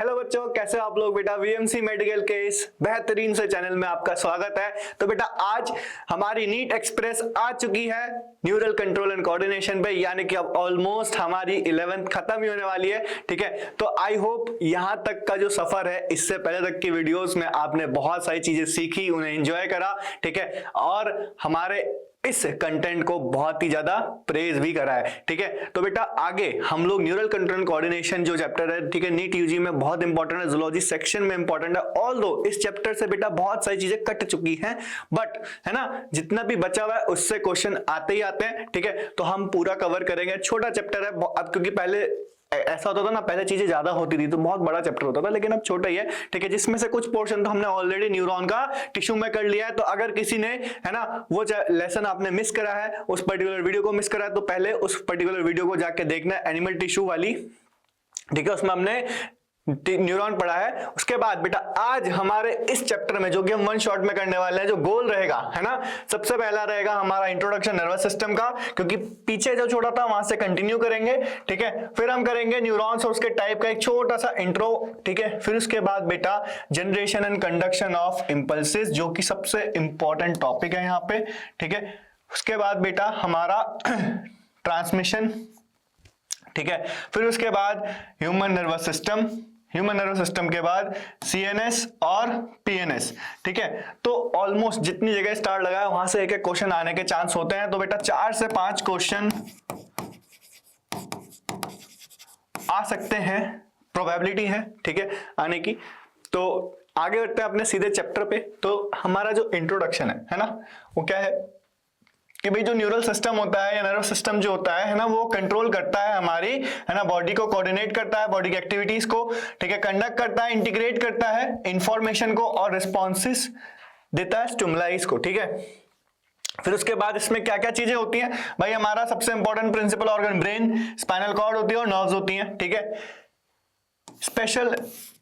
Hello बच्चों, कैसे हो आप लोग। बेटा वीएमसी मेडिकल के इस बेहतरीन से चैनल में आपका स्वागत है। तो बेटा आज हमारी नीट एक्सप्रेस आ चुकी है न्यूरल कंट्रोल एंड कोऑर्डिनेशन पे, यानी कि अब ऑलमोस्ट हमारी 11th खत्म ही होने वाली है। ठीक है, तो आई होप यहां तक का जो सफर है, इससे पहले तक की वीडियोस में आपने बहुत सारी चीजें सीखी, उन्हें एंजॉय करा। ठीक है, और हमारे इस कंटेंट को बहुत ही ज्यादा प्रेज भी करा है। ठीक है, तो बेटा आगे हम लोग न्यूरल कंट्रोल कोऑर्डिनेशन जो चैप्टर है, ठीक है, नीट यूजी में बहुत इंपॉर्टेंट है, जूलॉजी सेक्शन में इंपॉर्टेंट है। ऑल्दो इस चैप्टर से बेटा बहुत सारी चीजें कट चुकी हैं, बट है ना, जितना भी बचा हुआ है उससे क्वेश्चन आते ही आते हैं। ठीक है, तो हम पूरा कवर करेंगे। छोटा चैप्टर है अब, क्योंकि पहले ऐसा होता था ना, पहले चीजें ज्यादा होती थी तो बहुत बड़ा चैप्टर होता था, लेकिन अब छोटा ही है। ठीक है, जिसमें से कुछ पोर्शन तो हमने ऑलरेडी न्यूरॉन का टिश्यू में कर लिया है। तो अगर किसी ने, है ना, वो लेसन आपने मिस करा है, उस पर्टिकुलर वीडियो को मिस करा है, तो पहले उस पर्टिकुलर वीडियो को जाके देखना है, एनिमल टिश्यू वाली। ठीक है, उसमें हमने न्यूरॉन पढ़ा है। उसके बाद बेटा आज हमारे इस चैप्टर में, जो कि हम वन शॉट में करने वाले हैं, जो गोल रहेगा, है ना, सबसे पहला रहेगा हमारा इंट्रोडक्शन नर्वस सिस्टम का, क्योंकि पीछे जो छोड़ा था वहां से कंटिन्यू करेंगे। ठीक है, फिर हम करेंगे न्यूरॉन्स और उसके टाइप का एक छोटा सा इंट्रो। ठीक है, फिर उसके बाद बेटा generation and conduction of impulses, जो कि सबसे इंपॉर्टेंट टॉपिक है यहाँ पे। ठीक है, उसके बाद बेटा हमारा ट्रांसमिशन। ठीक है, फिर उसके बाद human nervous system, human nervous system के बाद सीएनएस और पीएनएस। ठीक है, तो ऑलमोस्ट जितनी जगह स्टार लगा है वहां से एक एक क्वेश्चन आने के चांस होते हैं। तो बेटा 4 से 5 क्वेश्चन आ सकते हैं, प्रोबेबिलिटी है। ठीक है, आने की। तो आगे बढ़ते हैं अपने सीधे चैप्टर पे। तो हमारा जो इंट्रोडक्शन है ना, वो क्या है कि भाई जो न्यूरल सिस्टम होता है या नर्वस सिस्टम जो होता है ना, वो कंट्रोल करता है हमारी, है ना, बॉडी को, कोऑर्डिनेट करता है बॉडी की एक्टिविटीज को। ठीक है, कंडक्ट करता है, इंटीग्रेट करता है इंफॉर्मेशन को और रिस्पॉन्सेस देता है स्टिमुलाइज को। ठीक है, फिर उसके बाद इसमें क्या क्या चीजें होती हैं भाई, हमारा सबसे important principal organ brain, spinal cord होती है और नर्व्स होती हैं। ठीक है, स्पेशल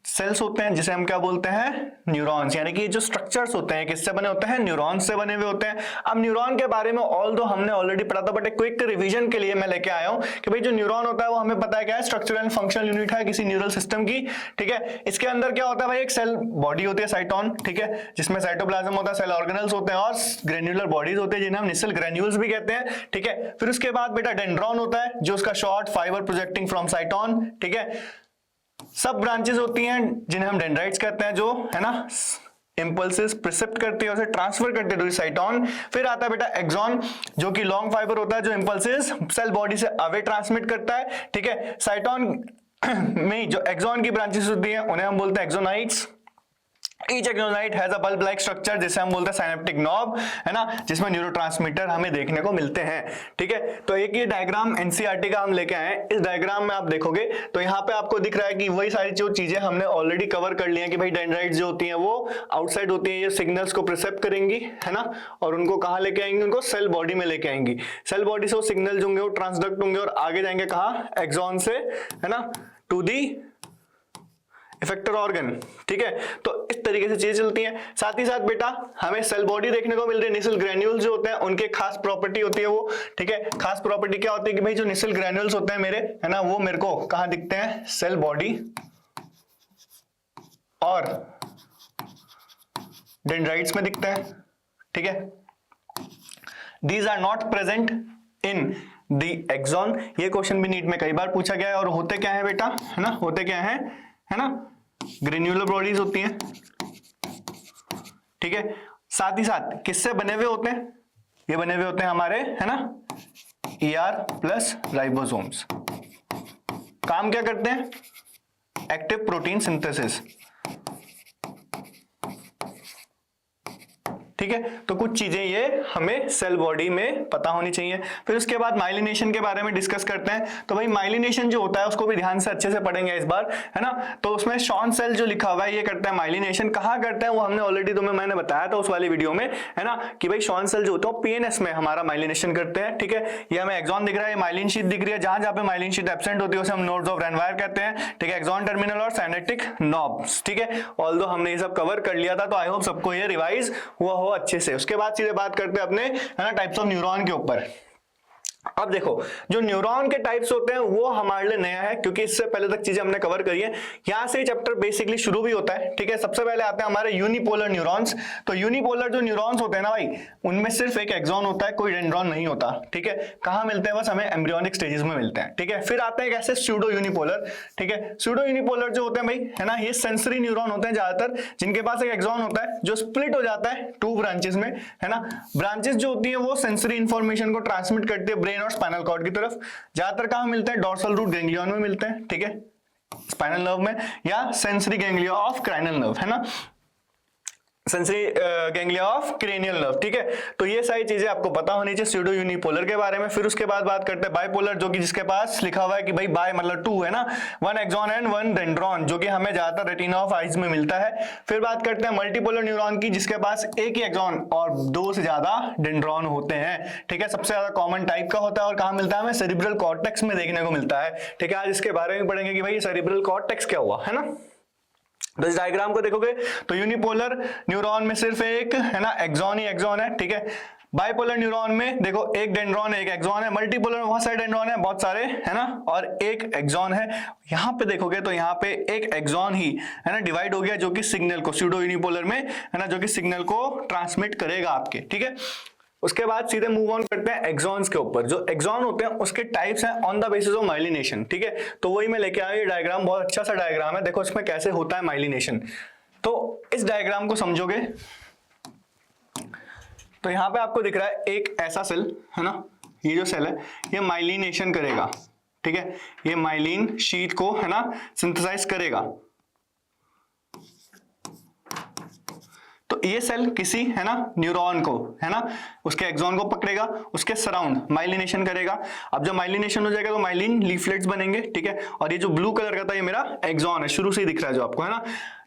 सेल्स होते हैं जिसे हम क्या बोलते हैं, न्यूरॉन्स, यानी कि जो स्ट्रक्चर्स होते हैं किससे बने होते हैं, न्यूरॉन्स से बने हुए होते हैं। अब न्यूरॉन के बारे में ऑल्दो हमने ऑलरेडी पढ़ा था, बट एक क्विक रिवीजन के लिए मैं लेके आया हूं कि भाई जो न्यूरॉन होता है वो हमें पता है क्या है, स्ट्रक्चरल एंड फंक्शनल यूनिट है किसी न्यूरल सिस्टम की। ठीक है, इसके अंदर क्या होता है भाई, एक सेल बॉडी होती है साइटोन, ठीक है, जिसमें साइटोप्लाज्म होता है, सेल ऑर्गेनल्स होते हैं और ग्रेन्युलर बॉडीज होते हैं जिन्हें हम निसल ग्रेन्यूल्स भी कहते हैं। ठीक है, फिर उसके बाद बेटा डेंड्रॉन होता है, जो उसका शॉर्ट फाइबर प्रोजेक्टिंग फ्रॉम साइटोन। ठीक है, सब ब्रांचेस होती हैं जिन्हें हम डेंड्राइट्स कहते हैं, जो है ना इंपल्सेस प्रिसेप्ट करती है, उसे ट्रांसफर करती है साइटोन। फिर आता है बेटा एक्सॉन, जो कि लॉन्ग फाइबर होता है, जो इंपल्सेस सेल बॉडी से अवे ट्रांसमिट करता है। ठीक है, साइटोन में जो एक्सॉन की ब्रांचेस होती हैं उन्हें हम बोलते हैं एक्सोनाइट्स। Each axonite has a bulb-like structure जिसे हम बोलते हैं साइनेप्टिक नॉब, है ना, जिसमें न्यूरोट्रांसमीटर हमें देखने को मिलते हैं। ठीक है, तो एक ये डायग्राम एनसीईआरटी का हम लेके आए हैं। इस डायग्राम में आप देखोगे तो यहाँ पे आपको दिख रहा है कि वही सारी जो चीजें हमने ऑलरेडी कवर कर ली हैं कि भाई डेंड्राइट्स जो होती हैं वो आउटसाइड होती हैं, ये सिग्नल्स को प्रिसेप्ट करेंगी, है ना, और उनको कहाँ लेके आएंगी, उनको सेल बॉडी में लेके आएंगी। सेल बॉडी से वो सिग्नल्स होंगे, वो ट्रांसडक्ट होंगे और आगे जाएंगे कहाँ, एक्सॉन से, है ना, टू दी इफेक्टर ऑर्गन। ठीक है, तो इस तरीके से चीजें चलती हैं। साथ ही साथ बेटा हमें सेल बॉडी देखने को मिल रही है, निसल ग्रैन्यूल्स जो होते हैं उनके खास प्रॉपर्टी होती है वो। ठीक है, खास प्रॉपर्टी क्या होती है कि भाई जो निसल ग्रैन्यूल्स होते हैं मेरे, है ना, वो मेरे को कहां दिखते हैं, सेल बॉडी और डेंड्राइट्स में दिखते हैं। ठीक है, these are not present in the axon. ये क्वेश्चन भी नीट में कई बार पूछा गया है। और होते क्या है बेटा, है ना, होते क्या है ना, ग्रेन्युलर बॉडीज होती हैं। ठीक है, साथ ही साथ किससे बने हुए होते हैं, ये बने हुए होते हैं हमारे, है ना, ER प्लस राइबोसोम्स। काम क्या करते हैं, एक्टिव प्रोटीन सिंथेसिस। ठीक है, तो कुछ चीजें ये हमें सेल बॉडी में पता होनी चाहिए। फिर उसके बाद माइलिनेशन के बारे में डिस्कस करते हैं। तो भाई माइलिनेशन जो होता है उसको भी ध्यान से अच्छे से पढ़ेंगे इस बार, है ना। तो उसमें शॉन सेल जो लिखा हुआ है ये करता है माइलिनेशन। कहाँ करता है वो हमने ऑलरेडी मैंने बताया था उस वाली वीडियो में, है ना, कि भाई शॉन सेल जो होता है पीएनएस में हमारा माइलिनेशन करते हैं। ठीक है, ये हमें एक्सॉन दिख रहा है, माइलिन शीट दिख रही है, जहां जहां पे माइलिन शीट एब्सेंट होती है उसे हम नोड्स ऑफ रेनवायर कहते हैं। ठीक है, एक्सॉन टर्मिनल और साइनेप्टिक नॉब्स। ठीक है, ऑल्दो हमने ये सब कवर कर लिया था, तो आई होप सबको ये रिवाइज हुआ हो अच्छे से। उसके बाद सीधे बात करते हैं अपने, है ना, टाइप्स ऑफ न्यूरॉन के ऊपर। अब देखो जो न्यूरॉन के टाइप्स होते हैं वो हमारे लिए नया है, क्योंकि इससे पहले तक चीजें हमने कवर करी है। यहां से चैप्टर बेसिकली शुरू भी होता है, ठीक है। सबसे पहले आते हैं हमारे यूनिपोलर न्यूरॉन्स। तो यूनिपोलर जो न्यूरॉन्स होते हैं ना भाई, उनमें सिर्फ एक एक्सॉन होता है, कोई डेंड्रॉन नहीं होता, ठीक है। कहां मिलते हैं? बस हमें एम्ब्रियोनिक स्टेजेस में मिलते हैं, ठीक है। फिर आते हैं कैसे स्यूडो यूनिपोलर, ठीक है। स्यूडो यूनिपोलर जो होते हैं भाई, है ना, ये सेंसरी न्यूरॉन होते हैं ज्यादातर, जिनके पास एक एक्सॉन होता है जो स्प्लिट हो जाता है 2 ब्रांचेस में, है ना। ब्रांचेस जो होती है वो सेंसरी इंफॉर्मेशन को ट्रांसमिट करती है ब्रेन और स्पाइनल कॉर्ड की तरफ। ज्यादातर कहां मिलते हैं? डॉर्सल रूट गैंग्लियन में मिलते हैं, ठीक है, स्पाइनल नर्व में, या सेंसरी गैंग्लिया ऑफ क्राइनल नर्व, है ना, sensory ganglia of cranial nerve, ठीक है। तो ये सारी चीजें आपको पता होनी चाहिए स्यूडो यूनिपोलर के बारे में। फिर उसके बाद बात करते हैं बाइपोलर, जो कि जिसके पास लिखा हुआ है कि भाई बाय मतलब 2 है ना, 1 एक्सॉन एंड 1 डेंड्रॉन, जो कि हमें ज्यादातर रेटिना ऑफ आइज में मिलता है। फिर बात करते हैं मल्टीपोलर न्यूरॉन की, जिसके पास एक ही एक्सॉन और 2 से ज्यादा डेंड्रॉन होते हैं, ठीक है। सबसे ज्यादा कॉमन टाइप का होता है और कहां मिलता है? हमें सेरिब्रल कॉर्टेक्स में देखने को मिलता है, ठीक है। आज इसके बारे में पढ़ेंगे कि भाई सेरिब्रल कॉर्टेक्स क्या हुआ, है ना। तो इस डायग्राम को देखोगे तो यूनिपोलर न्यूरॉन में सिर्फ एक, है ना, एक्सॉन ही एक्सॉन है, ठीक है। बाइपोलर न्यूरॉन में देखो एक डेंड्रॉन एक एक्सॉन है, मल्टीपोलर में बहुत सारे डेंड्रॉन है, बहुत सारे, है ना, और एक एक्सॉन है। यहां पे देखोगे तो यहाँ पे एक एक्सॉन ही, है ना, डिवाइड हो गया, जो कि सिग्नल को स्यूडो यूनिपोलर में, है ना, जो कि सिग्नल को ट्रांसमिट करेगा आपके, ठीक है। उसके बाद सीधे मूव ऑन करते हैं एक्सॉन्स के ऊपर। जो एक्सॉन होते हैं उसके टाइप्स हैं on the basis of myelination, ठीक है। तो वही मैं लेके आया, ये डायग्राम बहुत अच्छा सा डायग्राम है, देखो इसमें कैसे होता है माइलिनेशन। तो इस डायग्राम को समझोगे तो यहां पे आपको दिख रहा है एक ऐसा सेल, है ना, ये जो सेल है ये माइलिनेशन करेगा, ठीक है। ये माइलिन शीट को, है ना, सिंथेसाइज करेगा। तो ये सेल किसी, है ना, न्यूरॉन को, है ना, उसके एक्सॉन को पकड़ेगा, उसके सराउंड माइलिनेशन करेगा। अब जब माइलिनेशन हो जाएगा तो माइलिन लीफलेट्स बनेंगे, ठीक है। और ये जो ब्लू कलर का था ये मेरा एक्सॉन है, शुरू से ही दिख रहा है जो आपको, है ना।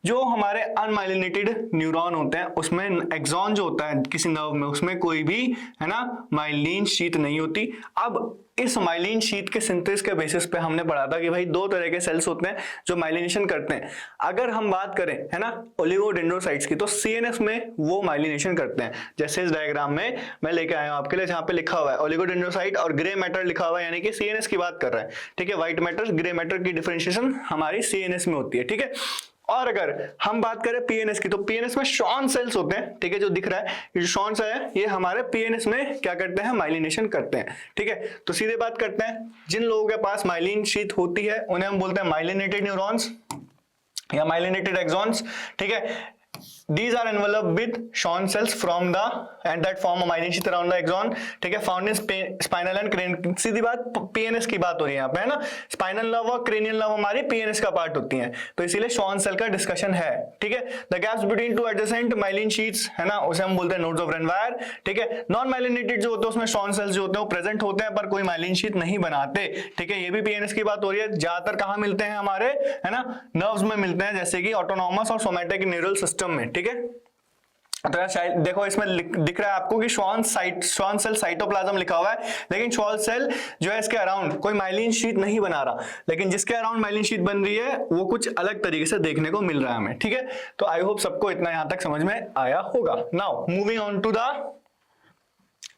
जो हमारे अनमाइलिनेटेड न्यूरॉन होते हैं उसमें एक्सॉन जो होता है किसी नर्व में, उसमें कोई भी, है ना, माइलिन शीट नहीं होती। अब इस माइलिन शीट के सिंथेसिस के बेसिस पे हमने पढ़ा था कि भाई 2 तरह के सेल्स होते हैं जो माइलिनेशन करते हैं। अगर हम बात करें, है ना, ओलिगोडेंड्रोसाइट्स की, तो सीएनएस में वो माइलिनेशन करते हैं। जैसे इस डायग्राम में मैं लेके आया हूं आपके लिए, जहां पे लिखा हुआ है ओलिगोडेंड्रोसाइट और ग्रे मैटर लिखा हुआ है, यानी कि सीएनएस की बात कर रहा है, ठीक है। व्हाइट मैटर ग्रे मैटर की डिफरेंशिएशन हमारी सीएनएस में होती है, ठीक है। और अगर हम बात करें पीएनएस की, तो पीएनएस में शॉन सेल्स होते हैं, ठीक है। जो दिख रहा है ये जो शॉन सेल है ये हमारे पीएनएस में क्या करते हैं? माइलिनेशन करते हैं, ठीक है। तो सीधे बात करते हैं, जिन लोगों के पास माइलिन शीट होती है उन्हें हम बोलते हैं माइलिनेटेड न्यूरॉन्स या माइलिनेटेड एक्सॉन्स, ठीक है। These are enveloped with Schwann cells from the and that form a myelin sheath around the axon, ठीक है। Found in spinal and cranial, सीधी बात पीएनएस की बात हो रही है यहाँ पे, है ना। स्पाइनल नर्व और क्रेनियल नर्व हमारी पीएनएस का पार्ट होती हैं, तो इसीलिए Schwann सेल का डिस्कशन है, ठीक है। The gaps between 2 adjacent myelin sheets, है ना, उसे हम बोलते हैं नोड्स ऑफ रेनवायर, ठीक है। नॉन माइलिनेटेड जो होते हैं उसमें Schwann सेल्स जो होते हैं वो प्रेजेंट होते हैं पर कोई माइलिन शीट नहीं बनाते, ठीक है। ये भी पीएनएस की बात हो रही है। ज्यादातर कहां मिलते हैं हमारे, है ना, नर्व्स में मिलते हैं, जैसे कि ऑटोनॉमस और सोमैटिक न्यूरल सिस्टम में, ठीक है। तो शायद देखो इसमें दिख रहा है आपको कि Schwann सेल साइटोप्लाज्म लिखा हुआ है, लेकिन Schwann सेल जो है इसके अराउंड कोई माइलिन शीट नहीं बना रहा, लेकिन जिसके अराउंड माइलिन शीट बन रही है वो कुछ अलग तरीके से देखने को मिल रहा है हमें, ठीक है। तो आई होप सबको इतना यहां तक समझ में आया होगा। Now moving on to the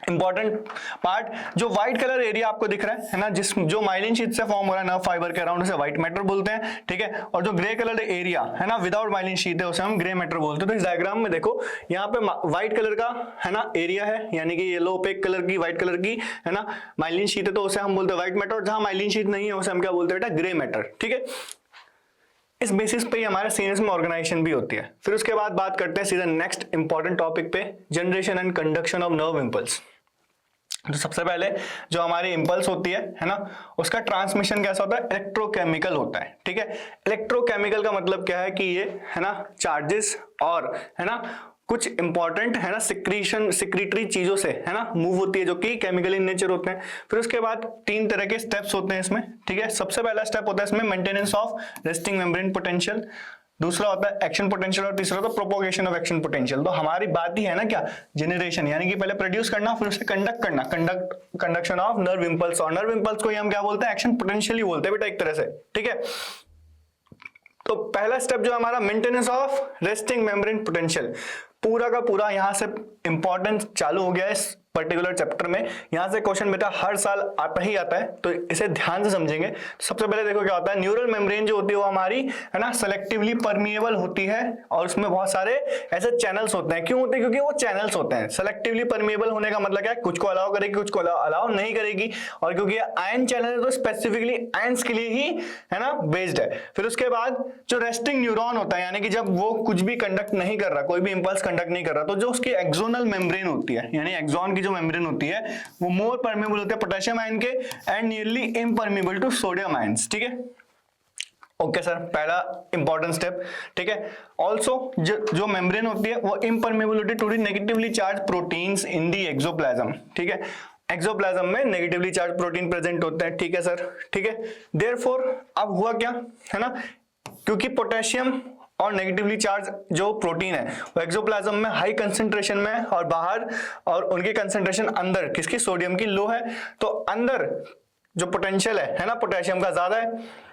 important part, जो व्हाइट कलर एरिया आपको दिख रहा है ना, जिस जो माइलिन शीट से फॉर्म हो रहा है नर्व फाइबर के अराउंड, उसे व्हाइट मैटर बोलते हैं, ठीक है। और जो ग्रे कलर एरिया है ना विदाउट माइलिन शीट है उसे हम ग्रे मैटर बोलते हैं। तो इस डायग्राम में देखो यहाँ पे व्हाइट कलर का, है ना, एरिया है, यानी कि येलो ओपेक कलर की व्हाइट कलर की, है ना, माइलिन शीट है तो उसे हम बोलते हैं व्हाइट मैटर, और जहां माइलिन शीट नहीं है उसे हम क्या बोलते हैं बेटा? ग्रे मैटर, ठीक है। इस बेसिस पे ही हमारे सीएनएस में ऑर्गेनाइजेशन भी होती है। फिर उसके बाद बात करते हैं सीधा नेक्स्ट इंपॉर्टेंट टॉपिक पे, generation and conduction of nerve impulse. तो सबसे पहले जो हमारी इंपल्स होती है ना, उसका ट्रांसमिशन कैसा होता है? इलेक्ट्रोकेमिकल होता है, ठीक है। इलेक्ट्रोकेमिकल का मतलब क्या है कि ये, है ना, चार्जेस और, है ना, कुछ इंपॉर्टेंट, है ना, सिक्रीटरी चीजों से, है ना, मूव होती है, जो कि केमिकल इन नेचर होते हैं। फिर उसके बाद 3 तरह के स्टेप्स होते हैं इसमें, ठीक है। सबसे पहला स्टेप होता है इसमें maintenance of resting membrane potential, दूसरा होता है एक्शन पोटेंशियल, और तीसरा होता है प्रोपोगेशन ऑफ एक्शन पोटेंशियल। तो हमारी बात ही है ना क्या? जनरेशन, यानी कि पहले प्रोड्यूस करना फिर उसे कंडक्ट करना, कंडक्शन ऑफ नर्व इंपल्स। और नर्व इंपल्स को हम क्या बोलते हैं? एक्शन पोटेंशियल ही बोलते हैं बेटा एक तरह से, ठीक है। तो पहला स्टेप जो हमारा maintenance of resting membrane potential, पूरा का पूरा यहां से इंपॉर्टेंस चालू हो गया है पर्टिकुलर चैप्टर में। यहां से क्वेश्चन बेटा हर साल आता ही आता है, तो इसे ध्यान से समझेंगे। सबसे पहले देखो क्या होता है, न्यूरल मेम्ब्रेन जो होती है वो हमारी है ना सेलेक्टिवली परमिएबल होती है, और उसमें बहुत सारे ऐसे चैनल्स होते हैं। क्यों होते हैं? क्योंकि वो चैनल्स होते हैं। सेलेक्टिवली परमिएबल होने का मतलब क्या है, कुछ को अलाउ करेगी, कुछ को अलाउ नहीं करेगी, और क्योंकि आयन चैनल है तो स्पेसिफिकली आयंस के लिए ही है ना बेस्ड है। फिर उसके बाद जो रेस्टिंग न्यूरॉन होता है, यानी कि जब वो कुछ भी कंडक्ट नहीं कर रहा, कोई भी इंपल्स कंडक्ट नहीं कर रहा, तो जो उसकी एक्सोनल मेम्ब्रेन होती है, यानी एक्सॉन की जो मेम्ब्रेन होती है वो मोर परमेबल होती है पोटेशियम आयन के and nearly impermeable to sodium ions. ठीक है, ओके सर, पहला इंपॉर्टेंट स्टेप। ठीक है, ऑल्सो जो मेम्ब्रेन होती है वो impermeability to the negatively charge proteins in the axoplasm. ठीक है, एक्सोप्लाज्म में नेगेटिवली चार्ज प्रोटीन प्रेजेंट होते हैं। ठीक है सर, ठीक है। देयरफॉर अब हुआ क्या है ना, क्योंकि पोटेशियम और नेगेटिवली चार्ज जो प्रोटीन है वो एक्सोप्लाज्म में हाई कंसंट्रेशन में है, और बाहर और उनकी कंसंट्रेशन अंदर किसकी, सोडियम की, लो है। तो अंदर जो पोटेंशियल है ना पोटेशियम का ज्यादा है।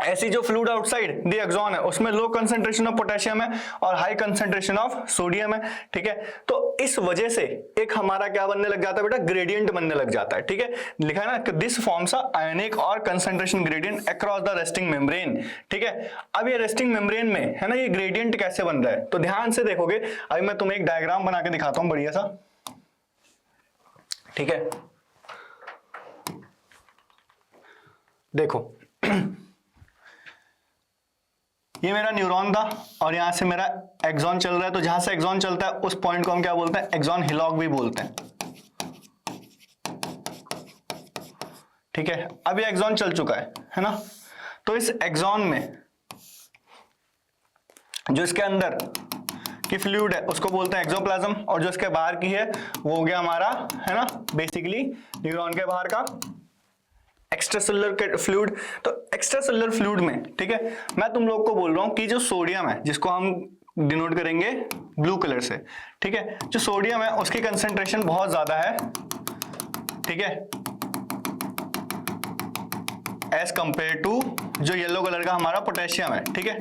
ऐसी जो फ्लूइड आउटसाइड द एक्सॉन है उसमें लो कंसंट्रेशन ऑफ पोटेशियम है और हाई कंसंट्रेशन ऑफ सोडियम है। ठीक है, तो इस वजह से एक हमारा क्या बनने लग जाता है बेटा, ग्रेडियंट बनने लग जाता है। ठीक है, लिखा है ना कि दिस फॉर्म्स अ आयनिक और concentration gradient across the resting membrane. ठीक है, अब ये रेस्टिंग मेम्ब्रेन में है ना ये ग्रेडियंट कैसे बन रहा है, तो ध्यान से देखोगे। अभी मैं तुम्हें एक डायग्राम बना के दिखाता हूं बढ़िया सा। ठीक है, देखो ये मेरा न्यूरॉन था और यहां से मेरा एक्सॉन चल रहा है, तो जहां से एक्सॉन चलता है उस पॉइंट को हम क्या बोलते हैं, एक्सॉन हिलॉक भी बोलते हैं। ठीक है, अब ये एक्सॉन चल चुका है ना, तो इस एक्सॉन में जो इसके अंदर की फ्लूइड है उसको बोलते हैं एक्सोप्लाज्म, और जो इसके बाहर की है वो हो गया हमारा है ना बेसिकली न्यूरॉन के बाहर का एक्स्ट्रासेलुलर फ्लूइड। तो एक्स्ट्रासेलुलर फ्लूइड में ठीक है, मैं तुम लोग को बोल रहा हूं कि जो सोडियम है जिसको हम डिनोट करेंगे ब्लू कलर से, ठीक है, जो सोडियम है उसकी कंसंट्रेशन बहुत ज्यादा है। ठीक है, एज कंपेयर टू जो येलो कलर का हमारा पोटेशियम है। ठीक है,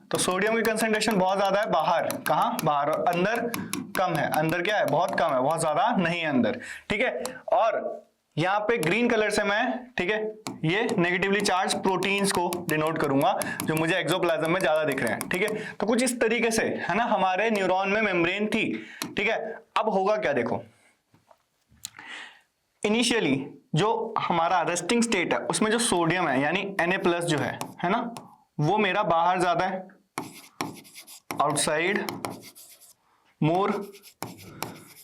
तो सोडियम की कंसंट्रेशन बहुत ज्यादा है बाहर, कहां बाहर, और अंदर कम है। अंदर क्या है, बहुत कम है, बहुत ज्यादा नहीं है अंदर। ठीक है, और यहां पे ग्रीन कलर से मैं ठीक है ये नेगेटिवली चार्ज प्रोटीन्स को डिनोट करूंगा जो मुझे एक्सोप्लाज्म में ज्यादा दिख रहे हैं। ठीक है, तो कुछ इस तरीके से है ना हमारे न्यूरॉन में मेम्ब्रेन थी। ठीक है, अब होगा क्या, देखो इनिशियली जो हमारा रेस्टिंग स्टेट है उसमें जो सोडियम है यानी Na+ जो है ना, वो मेरा बाहर ज्यादा है, आउटसाइड मोर।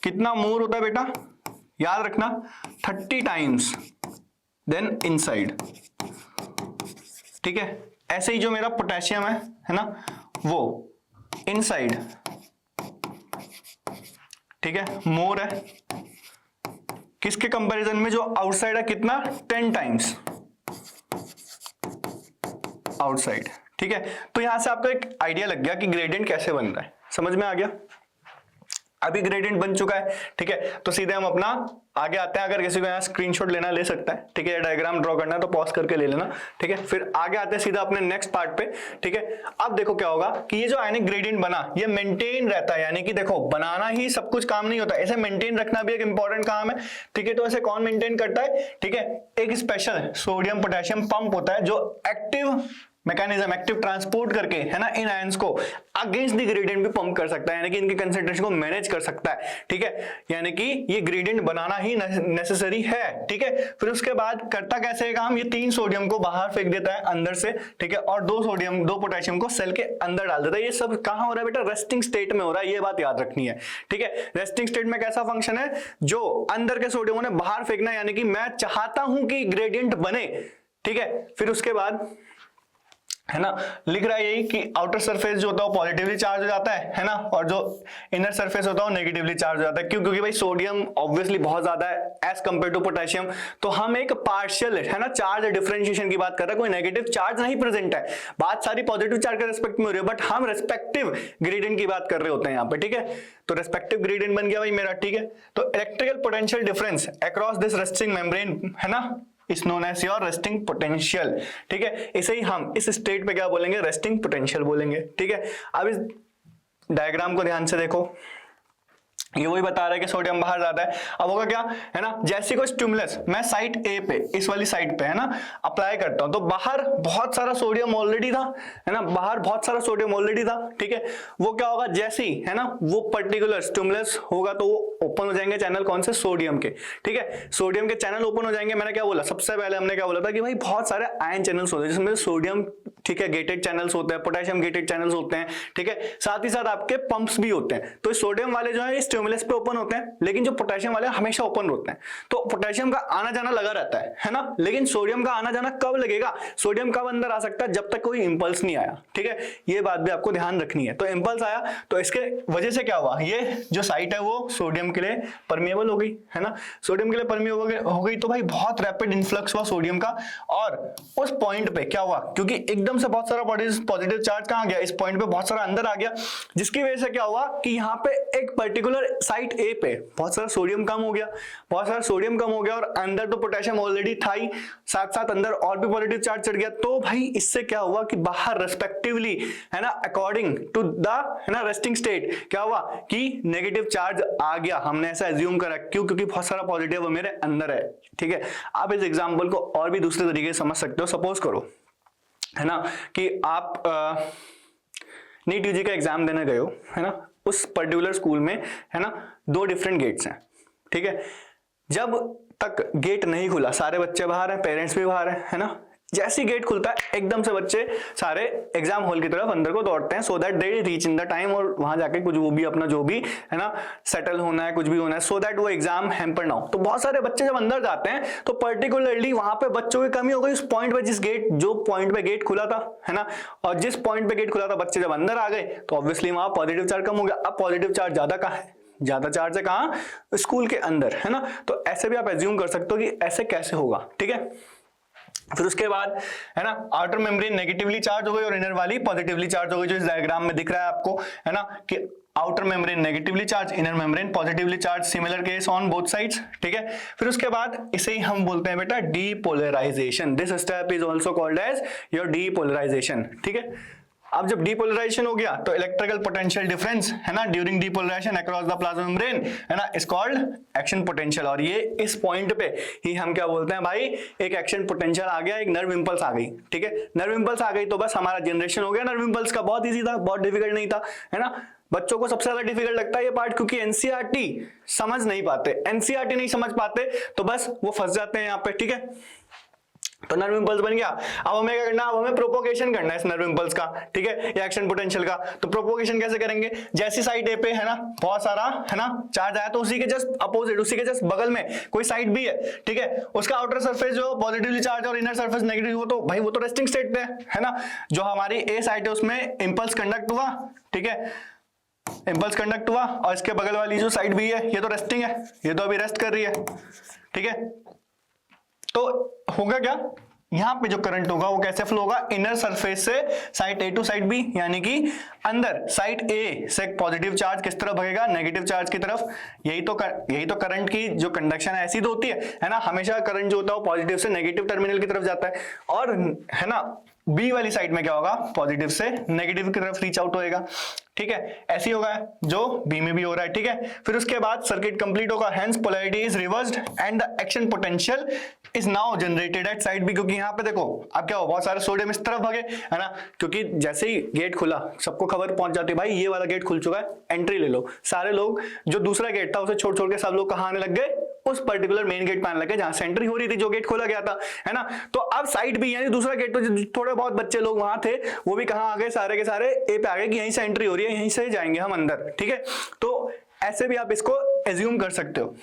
कितना मोर होता है बेटा, याद रखना 30 टाइम्स देन इनसाइड। ठीक है, ऐसे ही जो मेरा पोटेशियम है ना वो इनसाइड ठीक है मोर है, किसके कंपैरिजन में, जो आउटसाइड है कितना 10 टाइम्स आउटसाइड। ठीक है, तो यहां से आपको एक आइडिया लग गया कि ग्रेडियंट कैसे बन रहा है, समझ में आ गया। अभी ग्रेडियंट बन चुका है। ठीक है, तो सीधे हम अपना आगे आते हैं। अगर किसी को यहाँ स्क्रीनशॉट लेना ले सकता है। ठीक है, डायग्राम ड्रॉ करना है तो पॉज करके ले लेना। ठीक है, फिर आगे आते हैं सीधा अपने नेक्स्ट पार्ट पे। ठीक है, अब देखो क्या होगा कि ये जो आयनिक ग्रेडियंट बना ये मेंटेन रहता है, यानी कि देखो बनाना ही सब कुछ काम नहीं होता, ऐसे मेंटेन रखना भी एक इंपॉर्टेंट काम है। ठीक है, तो ऐसे कौन मेंटेन करता है, ठीक है, एक स्पेशल सोडियम पोटेशियम पंप होता है जो एक्टिव मैकेनिज्म, एक्टिव ट्रांसपोर्ट करके है ना इन आयंस को अगेंस्ट द ग्रेडियंट भी पंप कर सकता है, यानी कि इनके कंसंट्रेशन को मैनेज कर सकता है। ठीक है, यानी कि ये ग्रेडियंट बनाना ही नेसेसरी है। ठीक है, फिर उसके बाद करता कैसे है काम, ये 3 सोडियम को बाहर फेंक देता है अंदर से। ठीक है, और 2 पोटेशियम को सेल के अंदर डाल देता है। ये सब कहां हो रहा है बेटा, रेस्टिंग स्टेट में हो रहा है, ये बात याद रखनी है। ठीक है, रेस्टिंग स्टेट में कैसा फंक्शन है, जो अंदर के सोडियम ने बाहर फेंकना, यानी कि मैं चाहता हूं कि ग्रेडियंट बने। ठीक है, फिर उसके बाद है ना लिख रहा है यही कि आउटर सरफेस जो होता है वो पॉजिटिवली चार्ज हो जाता है ना, और जो इनर सरफेस होता है वो नेगेटिवली चार्ज हो जाता है। क्यों, क्योंकि भाई सोडियम ऑब्वियसली बहुत ज्यादा है एज कंपेयर टू पोटेशियम, तो हम एक पार्शियल है ना चार्ज डिफरेंशिएशन की बात कर रहे हैं, कोई नेगेटिव चार्ज नहीं प्रेजेंट है, बात सारी पॉजिटिव चार्ज के रिस्पेक्ट में हो रही है, बट हम रेस्पेक्टिव ग्रेडियंट की बात कर रहे होते हैं यहाँ पे। ठीक है, तो रेस्पेक्टिव ग्रेडियंट बन गया भाई मेरा। ठीक है, तो electrical potential difference across this resting membrane है ना is known as your resting potential. ठीक है, इसे ही हम इस स्टेट पे क्या बोलेंगे, रेस्टिंग पोटेंशियल बोलेंगे। ठीक है, अब इस डायग्राम को ध्यान से देखो। ये वही बता रहा है कि सोडियम बाहर जाता है। अब होगा क्या है ना, जैसे कोई स्टिमुलस मैं साइट ए पे, इस वाली साइड पे है ना अप्लाई करता हूं, तो बाहर बहुत सारा सोडियम ऑलरेडी था, है ना, बाहर बहुत सारा सोडियम ऑलरेडी था, ठीक है। वो क्या होगा, जैसे ही है ना वो पर्टिकुलर स्टिमुलस होगा तो वो ओपन हो जाएंगे चैनल, कौन से, सोडियम के, ठीक है। सोडियम के चैनल ओपन हो जाएंगे। मैंने क्या बोला, सबसे पहले हमने क्या बोला था कि भाई बहुत सारे आयन चैनल्स होते हैं जिसमें सोडियम, ठीक है, गेटेड चैनल्स होते हैं, पोटेशियम गेटेड चैनल्स होते हैं, ठीक है। साथ ही साथ आपके पंप्स भी होते हैं। तो सोडियम वाले जो है स्टिमुलस पे ओपन होते हैं, लेकिन जो पोटेशियम वाले हमेशा ओपन होते हैं। तो पोटेशियम का आना जाना लगा रहता है ना, लेकिन सोडियम का आना जाना कब लगेगा, सोडियम कब अंदर आ सकता है, जब तक कोई इंपल्स नहीं आया, ठीक है। ये बात भी आपको ध्यान रखनी है। तो इंपल्स आया तो इसके वजह से क्या हुआ, ये जो साइट है वो सोडियम के लिए परमिएबल हो गई, है ना, सोडियम के लिए परमिएबल हो गई। तो भाई बहुत रैपिड इन्फ्लक्स हुआ सोडियम का, और उस पॉइंट पे क्या हुआ, क्योंकि एकदम से बहुत सारा पॉजिटिव चार्ज कहां गया, इस पॉइंट पे बहुत सारा अंदर आ गया, जिसकी वजह से क्या हुआ कि यहाँ पे एक पर्टिकुलर साइट ए पे बहुत सारा सोडियम कम हो गया, बहुत सारा सोडियम कम हो गया, और अंदर तो पोटेशियम ऑलरेडी था ही, साथ साथ अंदर और भी पॉजिटिव चार्ज चढ़ गया। तो भाई इससे क्या हुआ कि बाहर रेस्पेक्टिवली, है ना, अकॉर्डिंग टू द, है ना, रेस्टिंग स्टेट क्या हुआ कि नेगेटिव चार्ज आ गया। हमने ऐसा एज्यूम करा, क्यों, क्योंकि बहुत सारा पॉजिटिव मेरे अंदर है, ठीक है। आप इस एग्जांपल को और भी दूसरे तरीके से समझ सकते हो। सपोज करो, है ना, कि आप नीट यूजी का एग्जाम देने गए हो, है ना, उस पर्टिकुलर स्कूल में, है ना, 2 डिफरेंट गेट्स हैं, ठीक है। जब तक गेट नहीं खुला सारे बच्चे बाहर हैं, पेरेंट्स भी बाहर हैं, है ना, जैसे ही गेट खुलता है एकदम से बच्चे सारे एग्जाम हॉल की तरफ अंदर को दौड़ते हैं, so that they reach in the time, और वहां जाके कुछ वो भी अपना जो भी है ना सेटल होना है, कुछ भी होना है, सो दैट वो एग्जाम हैम्पर ना हो। तो बहुत सारे बच्चे जब अंदर जाते हैं तो पर्टिकुलरली वहां पे बच्चों की कमी हो गई उस पॉइंट पे, जो पॉइंट पे गेट खुला था, है ना, और जिस पॉइंट पे गेट खुला था बच्चे जब अंदर आ गए तो ऑब्वियसली वहां पॉजिटिव चार्ज कम हो गया। अब पॉजिटिव चार्ज ज्यादा कहां है, ज्यादा चार्ज है कहां, स्कूल के अंदर, है ना। तो ऐसे भी आप एज्यूम कर सकते हो कि ऐसे कैसे होगा, ठीक है। फिर उसके बाद, है ना, आउटर मेम्ब्रेन नेगेटिवली चार्ज हो गई और इनर वाली पॉजिटिवली चार्ज हो गई, जो इस डायग्राम में दिख रहा है आपको, है ना, कि outer membrane negatively charge, inner membrane positively charge, similar case on both sides, ठीक है। फिर उसके बाद इसे ही हम बोलते हैं बेटा depolarization. This step is also called as your depolarization, ठीक है। अब जब डीपोलराइजेशन हो गया तो इलेक्ट्रिकल पोटेंशियल डिफरेंस, है ना, during depolarization across the plasma membrane, है ना, इज कॉल्ड एक्शन पोटेंशियल। और ये इस पॉइंट पे ही हम क्या बोलते हैं भाई, एक एक्शन पोटेंशियल आ गया, एक नर्व इंपल्स आ गई, ठीक है। नर्व इंपल्स आ गई तो बस हमारा जनरेशन हो गया नर्व इंपल्स का। बहुत इजी था, बहुत डिफिकल्ट नहीं था, है ना। बच्चों को सबसे ज्यादा डिफिकल्ट लगता है ये पार्ट, क्योंकि एनसीईआरटी समझ नहीं पाते, एनसीईआरटी नहीं समझ पाते तो बस वो फंस जाते हैं यहाँ पे, ठीक है। तो नर्व इंपल्स बन गया। अब हमें क्या करना है, अब हमें प्रोपोगेशन करना है इस नर्व इंपल्स का, ठीक है, या एक्शन पोटेंशियल का। तो प्रोपोगेशन कैसे करेंगे, जैसी साइड ए पे, है ना, बहुत सारा, है ना, चार्ज आया तो उसी के जस्ट अपोजिट, उसी के जस्ट बगल में कोई साइड भी है, ठीक है, उसका आउटर सरफेस जो पॉजिटिवली चार्ज और इनर सरफेस नेगेटिव, वो तो भाई वो तो रेस्टिंग स्टेट पे है ना। जो हमारी ए साइड है उसमें इंपल्स कंडक्ट हुआ, ठीक है, इंपल्स कंडक्ट हुआ, और इसके बगल वाली जो साइड भी है ये तो रेस्टिंग है, ये तो अभी रेस्ट कर रही है, ठीक है। तो होगा क्या, यहां पे जो करंट होगा वो कैसे फ्लो होगा, इनर सरफेस से side A to side B, यानी कि अंदर साइड ए से पॉजिटिव चार्ज किस तरफ भगेगा, नेगेटिव चार्ज की तरफ। यही तो करंट की जो कंडक्शन है ऐसी तो होती है ना, हमेशा करंट जो होता है वो पॉजिटिव से नेगेटिव टर्मिनल की तरफ जाता है, और है ना बी वाली साइड में क्या होगा, पॉजिटिव से नेगेटिव की तरफ रीच आउट होएगा, ठीक है। ऐसे ही होगा जो बी में भी हो रहा है, ठीक है। फिर उसके बाद सर्किट कंप्लीट होगा, hence polarity is reversed and the action potential is now generated at side B. क्योंकि यहाँ पे देखो अब क्या हो, बहुत सारे सोडियम इस तरफ भागे, है ना, क्योंकि जैसे ही गेट खुला सबको खबर पहुंच जाती है भाई ये वाला गेट खुल चुका है, एंट्री ले लो। सारे लोग जो दूसरा गेट था उसे छोड़ छोड़ के सब लोग कहाँ आने लग गए, उस पर्टिकुलर मेन गेट पे आने लगे जहां से एंट्री हो रही थी, जो गेट खोला गया था, है ना। तो अब साइड बी यानी दूसरा गेट पे थोड़े बहुत बच्चे लोग वहां थे वो भी कहाँ आ गए, सारे के सारे ए पे आ गए कि यहीं से एंट्री हो रही है, यहीं से जाएंगे हम अंदर, ठीक है। तो ऐसे भी आप इसको एज्यूम कर सकते हो।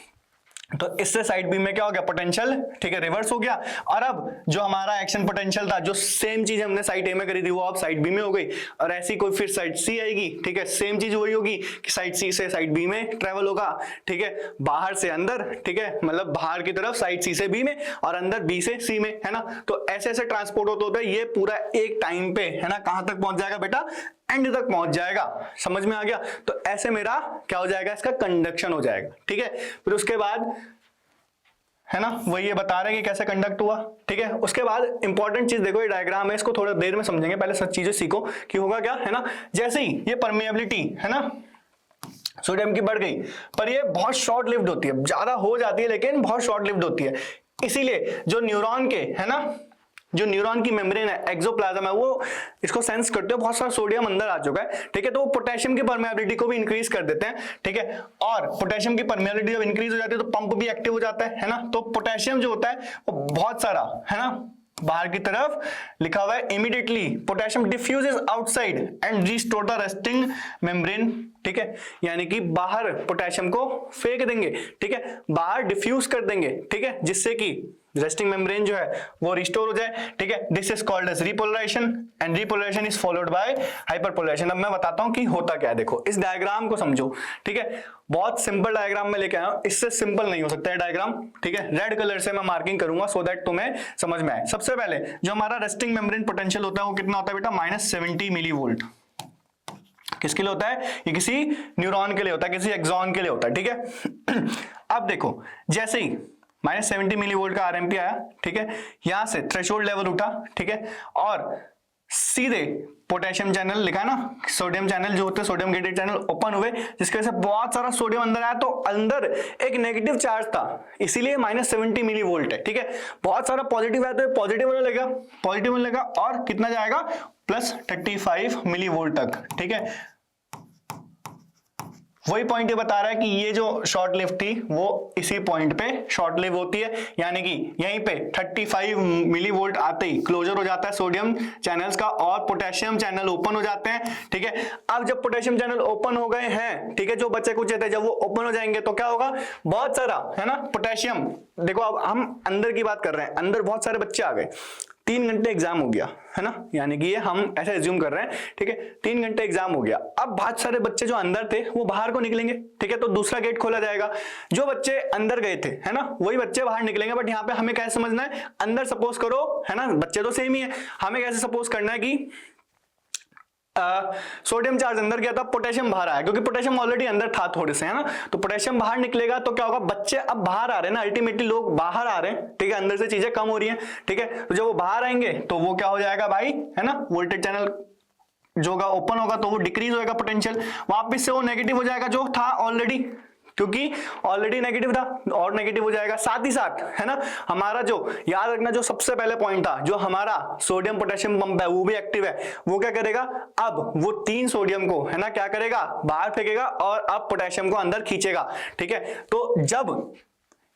तो इससे साइड बी में क्या हो गया, पोटेंशियल, ठीक है, रिवर्स हो गया। और अब जो हमारा एक्शन पोटेंशियल था, जो सेम चीज हमने साइड ए में करी थी वो अब साइड बी में हो गई, और ऐसी कोई फिर साइड सी आएगी, ठीक है, सेम चीज वही होगी कि साइड सी से साइड बी में ट्रेवल होगा, ठीक है, बाहर से अंदर, ठीक है, मतलब बाहर की तरफ साइड सी से बी में और अंदर बी से सी में, है ना। तो ऐसे ऐसे ट्रांसपोर्ट होते हैं, ये पूरा एक टाइम पे, है ना, कहां तक पहुंच जाएगा बेटा, एंड तक पहुंच जाएगा। समझ में आ गया। तो ऐसे मेरा क्या हो जाएगा, इसका कंडक्शन हो जाएगा, ठीक है। फिर उसके बाद, है ना, वही ये बता रहे हैं कि कैसे कंडक्ट हुआ, ठीक है। उसके बाद इंपॉर्टेंट चीज देखो, ये डायग्राम है, इसको थोड़ा देर में समझेंगे, पहले सब चीजें सीखो कि होगा क्या, है ना। जैसे ही ये परमिएबिलिटी, है ना, सोडियम की बढ़ गई, पर ये बहुत शॉर्ट लिव्ड होती है, ज्यादा हो जाती है लेकिन बहुत शॉर्ट लिव्ड होती है। इसीलिए जो न्यूरॉन के है ना, जो न्यूरॉन की मेम्ब्रेन है, एक्सोप्लाज्म है, वो इसको सेंस करते हो बहुत सारा सोडियम अंदर आ चुका है, ठीक है, तो वो पोटेशियम की परमेबिलिटी को भी इंक्रीज कर देते हैं, ठीक है। और पोटेशियम की परमेबिलिटी जब इंक्रीज हो जाती है तो पंप भी एक्टिव हो जाता है ना। तो पोटेशियम जो होता है वो बहुत सारा है ना बाहर की तरफ लिखा हुआ है, immediately potassium diffuses outside and restore the resting membrane, ठीक है, यानी कि बाहर पोटेशियम को फेंक देंगे, ठीक है, बाहर डिफ्यूज कर देंगे, ठीक है, जिससे कि रेस्टिंग मेम्ब्रेन जो है वो रिस्टोर हो जाए, ठीक है। This is called as repolarization and repolarization is followed by hyperpolarization. अब मैं बताता हूं कि होता क्या है, देखो इस डायग्राम को समझो, ठीक है, बहुत सिंपल डायग्राम में लेके आया हूं, इससे सिंपल नहीं हो सकता है डायग्राम, ठीक है। रेड कलर से मैं मार्किंग करूंगा सो दैट तुम्हें समझ में आए। सबसे पहले जो हमारा रेस्टिंग मेम्ब्रेन पोटेंशियल होता है वो कितना होता है बेटा, -70 मिलीवोल्ट। किसके लिए होता है, ये किसी न्यूरॉन के लिए होता है, किसी एक्सॉन के लिए होता है, ठीक है। अब देखो जैसे ही -70 मिलीवोल्ट का आरएमपी आया, ठीक है, यहां से थ्रेशोल्ड लेवल उठा, ठीक है, और सीधे पोटेशियम चैनल लिखा है ना, सोडियम चैनल जो होते हैं, सोडियम गेटेड चैनल ओपन हुए, जिसकी वजह से बहुत सारा सोडियम अंदर आया, तो अंदर एक नेगेटिव चार्ज था, इसीलिए -70 मिलीवोल्ट है, ठीक है। बहुत सारा पॉजिटिव है तो पॉजिटिव होने लगेगा, पॉजिटिव होने लगा, और कितना जाएगा +35 मिलीवोल्ट तक, ठीक है। वही पॉइंट ये बता रहा है कि ये जो शॉर्ट लिव थी वो इसी पॉइंट पे शॉर्ट लिव होती है, यानी कि यहीं पे 35 मिलीवोल्ट आते ही क्लोजर हो जाता है सोडियम चैनल्स का और पोटेशियम चैनल ओपन हो जाते हैं, ठीक है। अब जब पोटेशियम चैनल ओपन हो गए हैं, ठीक है, जो बच्चे कुछ थे जब वो ओपन हो जाएंगे तो क्या होगा, बहुत सारा है ना पोटेशियम, देखो अब हम अंदर की बात कर रहे हैं, अंदर बहुत सारे बच्चे आ गए, 3 घंटे एग्जाम हो गया है ना, यानी कि ये हम ऐसे एज्यूम कर रहे हैं, ठीक है, 3 घंटे एग्जाम हो गया। अब बहुत सारे बच्चे जो अंदर थे वो बाहर को निकलेंगे, ठीक है, तो दूसरा गेट खोला जाएगा, जो बच्चे अंदर गए थे है ना वही बच्चे बाहर निकलेंगे। बट यहाँ पे हमें कैसे समझना है, अंदर सपोज करो है ना, बच्चे तो सेम ही है, हमें कैसे सपोज करना है कि सोडियम चार्ज अंदर गया था, पोटेशियम बाहर आया, क्योंकि पोटेशियम ऑलरेडी अंदर था थोड़े से है ना, तो पोटेशियम बाहर निकलेगा तो क्या होगा, बच्चे अब बाहर आ रहे हैं ना, अल्टीमेटली लोग बाहर आ रहे हैं, ठीक है, अंदर से चीजें कम हो रही हैं, ठीक है, तो जब वो बाहर आएंगे तो वो क्या हो जाएगा भाई है ना, वोल्टेज चैनल जो होगा ओपन होगा तो वो डिक्रीज होगा पोटेंशियल, वापस से वो नेगेटिव हो जाएगा जो था ऑलरेडी, क्योंकि ऑलरेडी नेगेटिव था और नेगेटिव हो जाएगा। साथ ही साथ है ना हमारा जो याद रखना, जो सबसे पहले पॉइंट था, जो हमारा सोडियम पोटेशियम पंप है वो भी एक्टिव है, वो क्या करेगा, अब वो 3 सोडियम को है ना क्या करेगा, बाहर फेंकेगा और अब पोटेशियम को अंदर खींचेगा, ठीक है। तो जब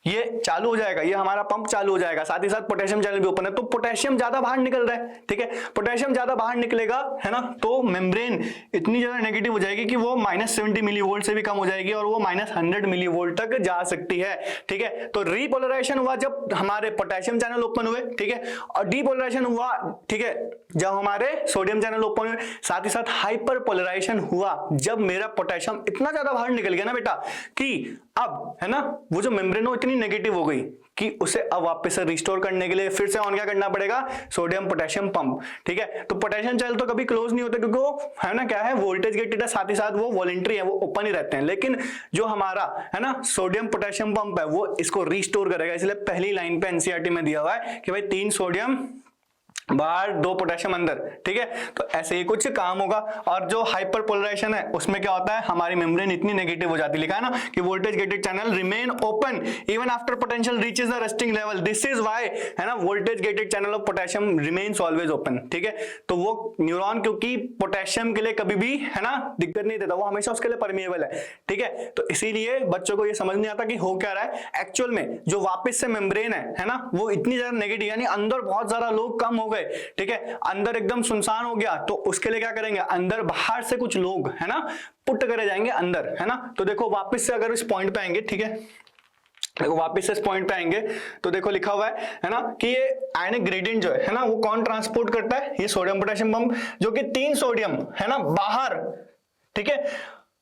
ये चालू हो जाएगा, ये हमारा पंप चालू हो जाएगा, साथ ही साथ पोटेशियम चैनल भी ओपन है, तो पोटेशियम ज्यादा बाहर निकल रहा है, ठीक है, पोटेशियम ज्यादा बाहर निकलेगा है ना, तो मेम्ब्रेन इतनी ज्यादा नेगेटिव हो जाएगी कि वो -70 मिलीवोल्ट से भी कम हो जाएगी और वो -100 मिलीवोल्ट तक जा सकती है, ठीक है। तो रीपोलराइजेशन हुआ जब हमारे पोटेशियम चैनल ओपन हुए, ठीक है, और डीपोलराइजेशन हुआ, ठीक है, जब हमारे सोडियम चैनल ओपन हुए, साथ ही साथ हाइपर पोलराइजेशन हुआ जब मेरा पोटेशियम इतना ज्यादा बाहर निकल गया ना बेटा कि अब है ना वो जो मेम्ब्रेन हो इतनी नेगेटिव हो गई कि उसे अब वापस से रिस्टोर करने के लिए फिर से ऑन क्या करना पड़ेगा, सोडियम पोटेशियम पंप, ठीक है। तो पोटेशियम चैनल तो कभी क्लोज नहीं होता क्योंकि वो है ना क्या है, वोल्टेज गेटेड है, साथ ही साथ वो वॉलंटरी है, वो ओपन ही रहते हैं, लेकिन जो हमारा है ना सोडियम पोटेशियम पंप है वो इसको रिस्टोर करेगा। इसलिए पहली लाइन पे एनसीईआरटी में दिया हुआ है कि भाई 3 सोडियम बाहर 2 पोटेशियम अंदर, ठीक है, तो ऐसे ही कुछ काम होगा। और जो हाइपर पोलराइजेशन है उसमें क्या होता है, हमारी मेम्ब्रेन इतनी नेगेटिव हो जाती है, लिखा है ना कि voltage gated channel remain open even after potential reaches the resting level, this is why है ना voltage gated channel of potassium remains always open, ठीक है। तो वो न्यूरॉन क्योंकि पोटेशियम के लिए कभी भी है ना दिक्कत नहीं देता, वो हमेशा उसके लिए परमिएबल है, ठीक है। तो इसीलिए बच्चों को ये समझ नहीं आता कि हो क्या रहा है एक्चुअल में, जो वापस से मेम्ब्रेन है ना वो इतनी ज्यादा नेगेटिव, यानी अंदर बहुत ज्यादा लोग कम हो गए, ठीक है, अंदर एकदम सुनसान हो गया, तो उसके लिए क्या करेंगे, अंदर बाहर से कुछ लोग है ना पुट करे जाएंगे अंदर है ना। तो देखो वापस से अगर इस पॉइंट पे आएंगे, ठीक है, देखो वापस से इस पॉइंट पे आएंगे तो देखो लिखा हुआ है ना कि ये आयनिक ग्रेडियंट जो है ना वो कौन ट्रांसपोर्ट करता है, ये सोडियम पोटेशियम पंप, जो कि 3 सोडियम है ना बाहर, ठीक है,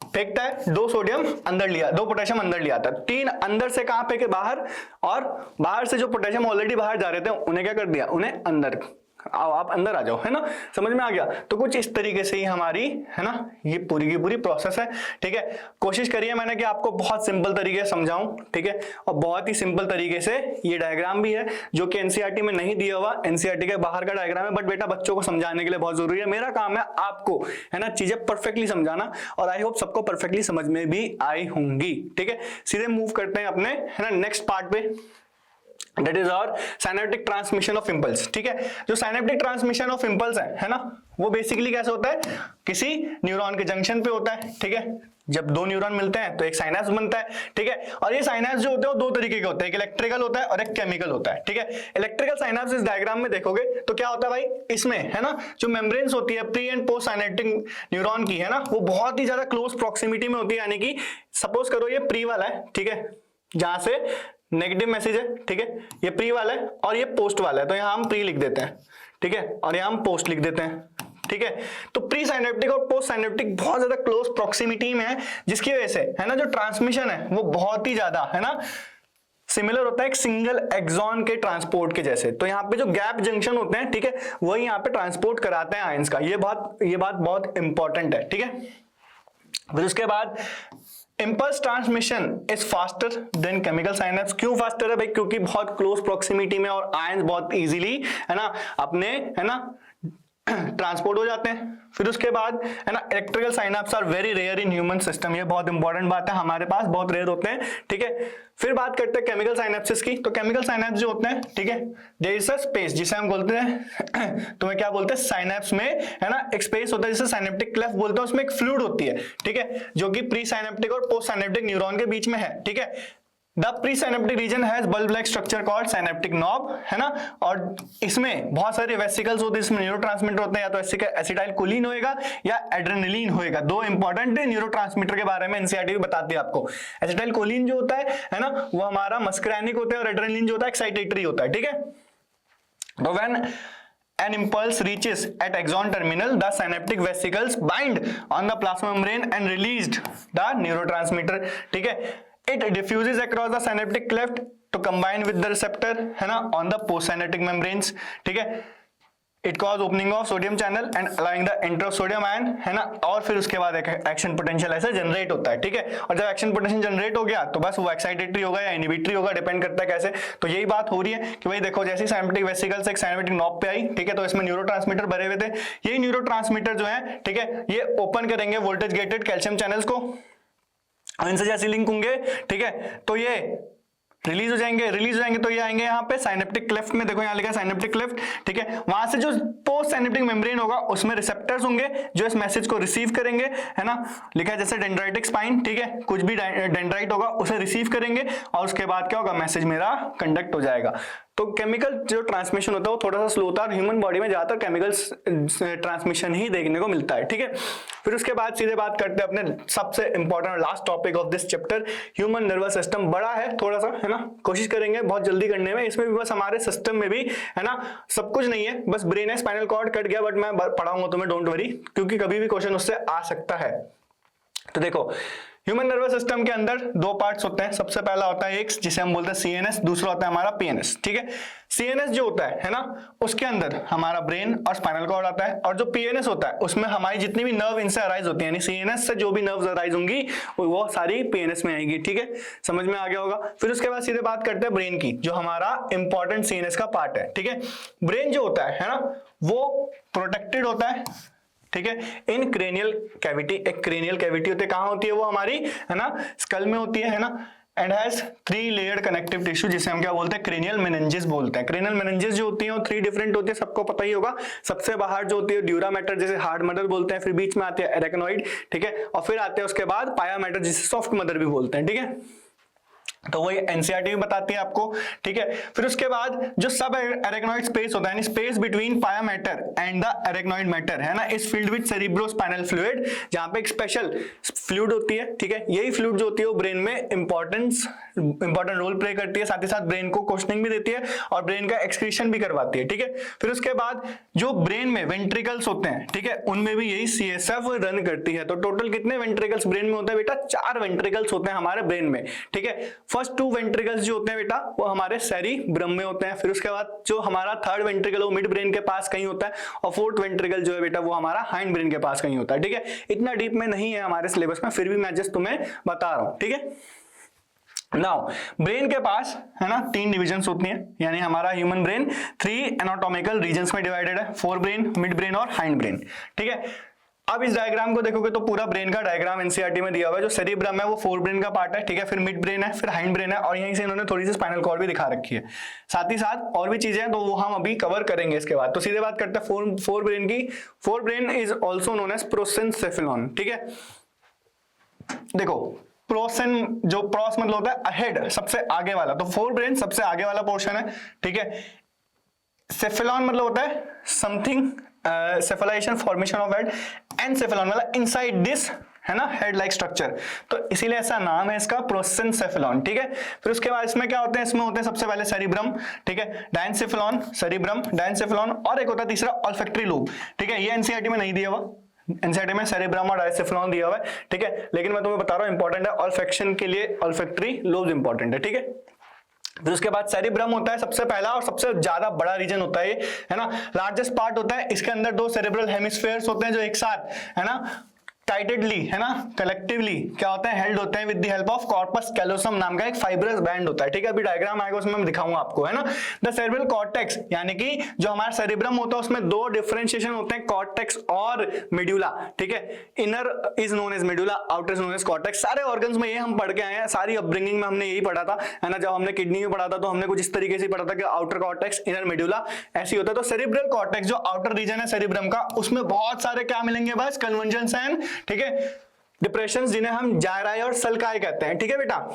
फेंकता है, 2 सोडियम अंदर लिया, 2 पोटेशियम अंदर लिया था, 3 अंदर से कहां फेंके, बाहर, और बाहर से जो पोटेशियम ऑलरेडी बाहर जा रहे थे उन्हें क्या कर दिया, उन्हें अंदर आओ आप अंदर आ जाओ, है ना, समझ में आ गया। तो कुछ इस तरीके से ही हमारी, है ना, ये पूरी की पूरी प्रोसेस है, ठीक है। कोशिश करिए मैंने कि आपको बहुत सिंपल तरीके से समझाऊं, ठीक है, और बहुत ही सिंपल तरीके से ये डायग्राम भी है जो कि एनसीईआरटी में नहीं दिया हुआ, एनसीईआरटी के बाहर का डायग्राम है, बट बेटा बच्चों को समझाने के लिए बहुत जरूरी है। मेरा काम है आपको, है ना, चीजें परफेक्टली समझाना, और आई होप सबको परफेक्टली समझ में भी आई होंगी, ठीक है। सीधे मूव करते हैं अपने, है ना, नेक्स्ट पार्ट पे, That is our synaptic transmission of impulse, ठीक है। जो synaptic transmission of impulse है ना, वो बेसिकली कैसे होता है, किसी न्यूरॉन के जंक्शन पे होता है, ठीक है। जब दो न्यूरॉन मिलते हैं तो एक साइनेप्स बनता है, ठीक है। और ये साइनेप्स जो होते हैं वो दो तरीके के होते हैं, एक इलेक्ट्रिकल होता है और एक केमिकल होता है, ठीक है। इलेक्ट्रिकल साइनेप्स इस डायग्राम में देखोगे तो क्या होता है भाई, इसमें, है ना, जो मेम्ब्रेन्स होती है pre and post synaptic neuron की, है ना, वो बहुत ही ज्यादा क्लोज प्रॉक्सिमिटी में होती है। यानी कि सपोज करो ये प्री वाला है, ठीक है, जहां से नेगेटिव मैसेज है, ठीक है, ये प्री वाला है और ये पोस्ट वाला है, तो यहां हम प्री लिख देते हैं, ठीक है, और यहां हम पोस्ट लिख देते हैं, ठीक है। तो प्री साइनेप्टिक और पोस्ट साइनेप्टिक बहुत ज्यादा क्लोज प्रॉक्सिमिटी में है, जिसकी वजह से, है ना, जो ट्रांसमिशन है वो बहुत ही ज्यादा, है ना, सिमिलर होता है एक सिंगल एक्सॉन के ट्रांसपोर्ट के जैसे। तो यहाँ पे जो गैप जंक्शन होते हैं, ठीक है, वही यहाँ पे ट्रांसपोर्ट कराते हैं आयंस का। ये बात बहुत इंपॉर्टेंट है, ठीक है। फिर उसके बाद impulse transmission is faster than chemical synapse. क्यों फास्टर है भाई, क्योंकि बहुत क्लोज प्रॉक्सिमिटी में और आयंस बहुत इजीली, है ना, अपने, है ना, ट्रांसपोर्ट हो जाते हैं। फिर उसके बाद, है ना, electrical synapse are very rare in human system. ये बहुत इंपॉर्टेंट बात है, हमारे पास बहुत रेयर होते हैं, ठीक है। फिर बात करते हैं केमिकल साइनेप्सिस की। तो केमिकल साइनेप्स जो होते हैं, ठीक है, देयर इज अ स्पेस जिसे हम बोलते हैं तुम्हें क्या बोलते हैं, साइनेप्स में, है ना, एक स्पेस होता है जिसे साइनेप्टिक क्लेफ्ट बोलते हैं, उसमें एक फ्लूइड होती है, ठीक है, जो कि प्री साइनेप्टिक और पोस्ट साइनेप्टिक न्यूरॉन के बीच में है, ठीक है। The pre synaptic region has bulb like structure called synaptic knob, है ना, और इसमें बहुत सारे वेसिकल्स होते हैं, इसमें न्यूरोट्रांसमीटर होते हैं, या तो एसिटाइलकोलिन होएगा या एड्रेनलिन होएगा। दो इंपॉर्टेंट न्यूरोट्रांसमीटर के बारे में एनसीईआरटी भी बताती है आपको। एसिटाइलकोलिन जो होता है ना, वो हमारा मस्करैनिक होता है, और एड्रेनलिन जो होता है एक्साइटेटरी होता है, ठीक है। तो when an impulse reaches at axon terminal, the synaptic vesicles bind on the plasma membrane and released the neurotransmitter, ठीक है। It diffuses across the synaptic cleft to combine with the receptor, है ना, on the postsynaptic membranes, ठीक है। It cause opening of sodium channel and allowing the entry of sodium ion, है ना, और फिर उसके बाद एक एक्शन पोटेंशियल ऐसे जनरेट होता है, ठीक है। और जब एक्शन पोटेंशियल जनरेट हो गया तो बस वो एक्साइटेटरी होगा या इनहिबिटरी होगा, डिपेंड करता है कैसे। तो यही बात हो रही है कि भाई देखो, जैसे साइनेप्टिक वेसिकल से एक साइनेप्टिक नॉब पे आई, ठीक है, तो इसमें न्यूरोट्रांसमीटर भरे हुए थे। यही न्यूरोट्रांसमीटर जो है, ठीक है, ये ओपन करेंगे वोल्टेज गेटेड कैल्शियम चैनल्स को, इनसे जैसे लिंक होंगे, ठीक है, तो ये रिलीज हो जाएंगे तो ये आएंगे यहाँ पे साइनेप्टिक क्लेफ्ट में। देखो यहाँ लिखा है साइनेप्टिक क्लेफ्ट, ठीक है। वहां से जो पोस्ट साइनेप्टिक मेम्ब्रेन होगा उसमें रिसेप्टर्स होंगे जो इस मैसेज को रिसीव करेंगे, है ना, लिखा है जैसे डेंड्राइटिक स्पाइन, ठीक है, कुछ भी डेंड्राइट होगा उसे रिसीव करेंगे, और उसके बाद क्या होगा, मैसेज मेरा कंडक्ट हो जाएगा। तो केमिकल जो ट्रांसमिशन होता है वो थोड़ा सा स्लो होता है, और ह्यूमन बॉडी में ज्यादातर केमिकल ट्रांसमिशन ही देखने को मिलता है, ठीक है। फिर उसके बाद सीधे बात करते हैं अपने सबसे important last topic of this chapter, human nervous system. बड़ा है थोड़ा सा, है ना, कोशिश करेंगे बहुत जल्दी करने में। इसमें भी बस हमारे सिस्टम में भी, है ना, सब कुछ नहीं है, बस ब्रेन है, स्पाइनल कॉर्ड कट गया, बट मैं पढ़ाऊंगा तुम्हें, डोंट वरी, क्योंकि कभी भी क्वेश्चन उससे आ सकता है। तो देखो, ह्यूमन नर्वस सिस्टम के अंदर दो पार्ट्स होते हैं। सबसे पहला होता है एक जिसे हम बोलते हैं सीएनएस, दूसरा होता है हमारा पीएनएस, ठीक है। सीएनएस जो होता है ना, उसके अंदर हमारा ब्रेन और स्पाइनल कॉर्ड आता है, और जो पीएनएस होता है उसमें हमारी जितनी भी नर्व इनसे अराइज होती है, यानी सीएनएस से जो भी नर्व्स अराइज होंगी वो सारी पीएनएस में आएगी, ठीक है, समझ में आ गया होगा। फिर उसके बाद सीधे बात करते हैं ब्रेन की, जो हमारा इंपॉर्टेंट सीएनएस का पार्ट है, ठीक है। ब्रेन जो होता है ना, वो प्रोटेक्टेड होता है, ठीक है, इन क्रेनियल कैविटी। एक क्रेनियल कैविटी होती है, कहां होती है वो हमारी, है ना, स्कल में होती है ना, and has 3 layered connective tissue, जिसे हम क्या बोलते हैं, क्रेनियल मेनिंजेस बोलते हैं। क्रेनियल मेनिंजेस जो होती है वो 3 डिफरेंट होती है, सबको पता ही होगा। सबसे बाहर जो होती है ड्यूरा मैटर, जिसे हार्ड मदर बोलते हैं, फिर बीच में आते हैं एरेक्नोइड, ठीक है, और फिर आते हैं उसके बाद पाया मैटर, जिसे सॉफ्ट मदर भी बोलते हैं, ठीक है। तो वही एनसीईआरटी भी बताती है आपको, ठीक है। फिर उसके बाद जो सब एरेक्नोइड स्पेस होता है, यानी स्पेस बिटवीन पाया matter and the arachnoid matter, है ना, इस फील्ड विद सेरिब्रोस्पाइनल फ्लूइड, जहां पे एक स्पेशल फ्लूइड होती है, ठीक है। यही फ्लूइड जो होती है वो ब्रेन में इंपॉर्टेंट रोल प्ले करती है, साथ ही साथ ब्रेन को क्वेश्चनिंग भी देती है और ब्रेन का एक्सक्रीशन भी करवाती है, ठीक है। फिर उसके बाद जो ब्रेन में वेंट्रिकल्स होते हैं, ठीक है, उनमें भी यही सीएसएफ रन करती है। तो टोटल कितने वेंट्रिकल्स ब्रेन में होते हैं बेटा, 4 वेंट्रिकल्स होते हैं हमारे ब्रेन में, ठीक है। फर्स्ट 2 वेंट्रिकल्स जो होते हैं बेटा वो हमारे सेरिब्रम में होते हैं, फिर उसके बाद जो हमारा थर्ड वेंट्रिकल वो मिड ब्रेन के पास कहीं होता है, और फोर्थ वेंट्रिकल जो है बेटा वो हमारा हाइंड ब्रेन के पास कहीं होता है। ठीक है, इतना डीप में नहीं है हमारे सिलेबस में, फिर भी मैं जस्ट तुम्हें बता रहा हूं। ठीक है, नाउ ब्रेन के पास है ना 3 डिविजन्स होती हैं, यानी हमारा ह्यूमन ब्रेन 3 एनाटॉमिकल रीजन्स में डिवाइडेड है, फोर ब्रेन, मिड ब्रेन और हाइंड ब्रेन। ठीक है, अब इस डायग्राम को देखोगे तो पूरा ब्रेन का डायग्राम एनसीईआरटी में दिया हुआ है। जो सेरिब्रम है वो फोर ब्रेन का पार्ट है, ठीक है, फिर मिड ब्रेन है, फिर हाइंड ब्रेन है, और यहीं से इन्होंने थोड़ी सी स्पाइनल कॉर्ड भी दिखा रखी है। साथ ही साथ और भी चीजें हैं तो वो हम अभी कवर करेंगे इसके बाद। तो सीधे बात करते हैं फोर ब्रेन की। Forebrain is also known as prosencephalon. ठीक है, देखो प्रोसेन, जो प्रोस मतलब होता है अहेड, सबसे आगे वाला, तो फोर ब्रेन सबसे आगे वाला पोर्शन है। ठीक है, सेफेलॉन मतलब होता है समथिंग, सेफलाइजेशन फॉर्मेशन ऑफ हेड, एनसेफेलॉन मतलब इनसाइड दिस है ना हेड लाइक स्ट्रक्चर, तो इसीलिए ऐसा नाम है इसका प्रोसेंसेफेलॉन। ठीक है, फिर उसके बाद इसमें क्या होते हैं, इसमें होते हैं सबसे पहले सेरिब्रम, ठीक है, डायंसेफेलॉन, सेरिब्रम, डायंसेफेलॉन, और एक होता है तीसरा ऑल्फैक्टरी लोब। ठीक है, ये एनसीईआरटी में नहीं दिया हुआ, एनसीईआरटी में सेरिब्रम और डायंसेफेलॉन दिया हुआ है। ठीक है, लेकिन मैं तुम्हें बता रहा हूं इंपॉर्टेंट है, ऑल्फैक्शन के लिए ऑल्फैक्टरी लोब्स इंपॉर्टेंट है। ठीक है, फिर उसके बाद सेरिब्रम होता है सबसे पहला और सबसे ज्यादा बड़ा रीजन होता है ये, है ना, लार्जेस्ट पार्ट होता है। इसके अंदर 2 सेरेब्रल हेमिस्फेयर्स होते हैं जो एक साथ है ना टाइटेडली है ना कलेक्टिवली क्या होता है हेल्ड होते हैं with the help of corpus callosum नाम का एक फाइब्रस बैंड होता है। ठीक है, अभी डायग्राम आएगा उसमें मैं दिखाऊंगा आपको, है ना। द सेरेब्रल कॉर्टेक्स यानी कि जो हमारा सेरिब्रम होता है उसमें 2 डिफरेंशिएशन होते हैं, कॉर्टेक्स और मेडुला। ठीक है, inner is known as medulla, outer is known as cortex. सारे ऑर्गन्स में ये हम पढ़ के आए हैं, सारी अपब्रिंगिंग में हमने यही पढ़ा था, है ना। जब हमने किडनी में पढ़ा था तो हमने कुछ इस तरीके से पढ़ा था कि आउटर कॉर्टेक्स, इनर मेडुला, ऐसी होता है। तो सेरिब्रल कॉर्टेक्स जो आउटर रीजन है सेरिब्रम का, उसमें बहुत सारे क्या मिलेंगे बस कन्वर्जेंस एंड ठीक है डिप्रेशन, जिन्हें हम जायराई और सल्काई कहते हैं। ठीक है बेटा,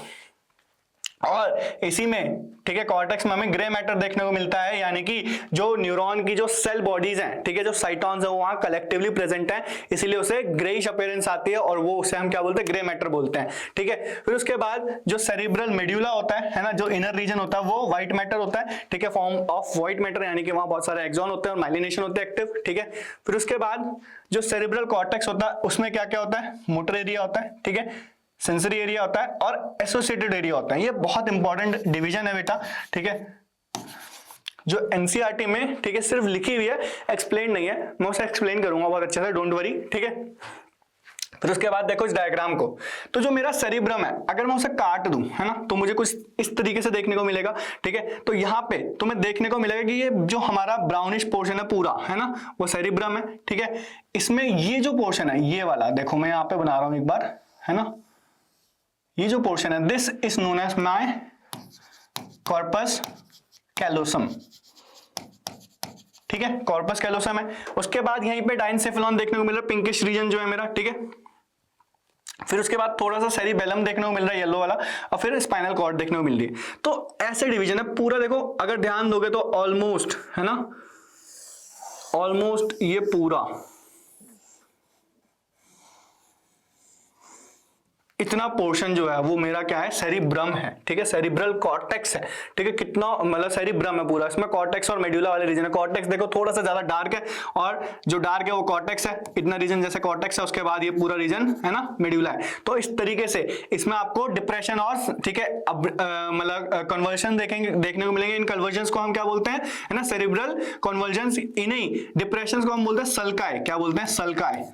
और इसी में ठीक है कॉर्टेक्स में हमें ग्रे मैटर देखने को मिलता है, यानी कि जो न्यूरॉन की जो सेल बॉडीज हैं, ठीक है, जो साइटॉन्स है वो वहां कलेक्टिवली प्रेजेंट है, इसीलिए उसे ग्रेइश अपीयरेंस आती है और वो उसे हम क्या बोलते हैं ग्रे मैटर बोलते हैं। ठीक है, फिर उसके बाद जो सेरिब्रल मेड्यूला होता है ना, जो इनर रीजन होता है वो व्हाइट मैटर होता है। ठीक है, फॉर्म ऑफ व्हाइट मैटर, यानी कि वहां बहुत सारे एक्सॉन होते हैं और माइलिनेशन होते हैं एक्टिव। ठीक है, फिर उसके बाद जो सेरिब्रल कॉर्टेक्स होता है उसमें क्या क्या होता है, मोटर एरिया होता है, ठीक है, सेंसरी एरिया होता है और एसोसिएटेड एरिया होता है। ये बहुत इंपॉर्टेंट डिवीजन है बेटा। ठीक है, जो एनसीईआरटी में ठीक है सिर्फ लिखी हुई है, एक्सप्लेन नहीं है, मैं उसे एक्सप्लेन करूंगा बहुत अच्छे से, डोंट वरी। ठीक है, फिर उसके बाद देखो इस डायग्राम को, तो जो मेरा सेरिब्रम है अगर मैं उसे काट दूं है ना तो मुझे कुछ इस तरीके से देखने को मिलेगा। ठीक है, तो यहाँ पे तुम्हें देखने को मिलेगा कि ये जो हमारा ब्राउनिश पोर्शन है पूरा है ना वो सेरिब्रम है। ठीक है, इसमें ये जो पोर्शन है ये वाला देखो मैं यहाँ पे बना रहा हूं एक बार, है ना, ये जो पोर्शन है this is known as my corpus callosum. ठीक है, कॉर्पस कैलोसम है। उसके बाद यहीं पे डायंसेफेलॉन देखने को मिल रहा है, पिंकिश रीजन जो है मेरा। ठीक है, फिर उसके बाद थोड़ा सा सेरिबेलम देखने को मिल रहा है येलो वाला, और फिर स्पाइनल कॉर्ड देखने को मिल रही है। तो ऐसे डिवीजन है पूरा। देखो अगर ध्यान दोगे तो ऑलमोस्ट है ना, ऑलमोस्ट ये पूरा इतना पोर्शन जो है वो मेरा क्या है सेरिब्रम है। ठीक है, सेरिब्रल कॉर्टेक्स है। ठीक है, कितना मतलब सेरिब्रम है पूरा, इसमें कॉर्टेक्स और मेडुला वाले रीजन है। कॉर्टेक्स देखो थोड़ा सा ज्यादा डार्क है और जो डार्क है वो कॉर्टेक्स है, इतना रीजन जैसे कॉर्टेक्स है, उसके बाद ये पूरा रीजन है ना मेडुला है। तो इस तरीके से इसमें आपको डिप्रेशन और ठीक है मतलब कन्वर्जन देखने को मिलेंगे। इन कन्वर्जन को हम क्या बोलते हैं, है ना, सेरिब्रल कन्वर्जन। इन्हीं डिप्रेशन को हम बोलते हैं सल्काई, क्या बोलते हैं सल्काई।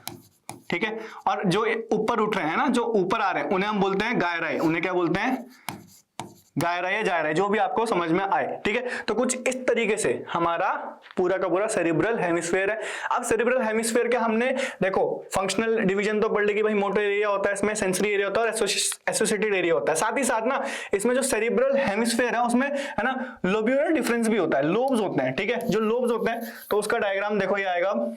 ठीक है, और जो ऊपर उठ रहे हैं ना, जो ऊपर आ रहे हैं उन्हें हम बोलते हैं गायराई, उन्हें क्या बोलते हैं गायराई या जायराई, जो भी आपको समझ में आए। ठीक है, तो कुछ इस तरीके से हमारा पूरा का पूरा सेरिब्रल हेमिस्फीयर है। अब सेरिब्रल हेमिस्फीयर के हमने देखो फंक्शनल डिवीजन तो पढ़ ली कि भाई मोटर एरिया होता है, इसमें सेंसरी एरिया होता है और एसोसिएटेड एरिया होता है। साथ ही साथ ना इसमें जो सेरिब्रल हेमिस्फीयर है उसमें है ना लोब्यूलर डिफरेंस भी होता है, लोब्स होते हैं। ठीक है, जो लोब्स होते हैं तो उसका डायग्राम देखो ये आएगा।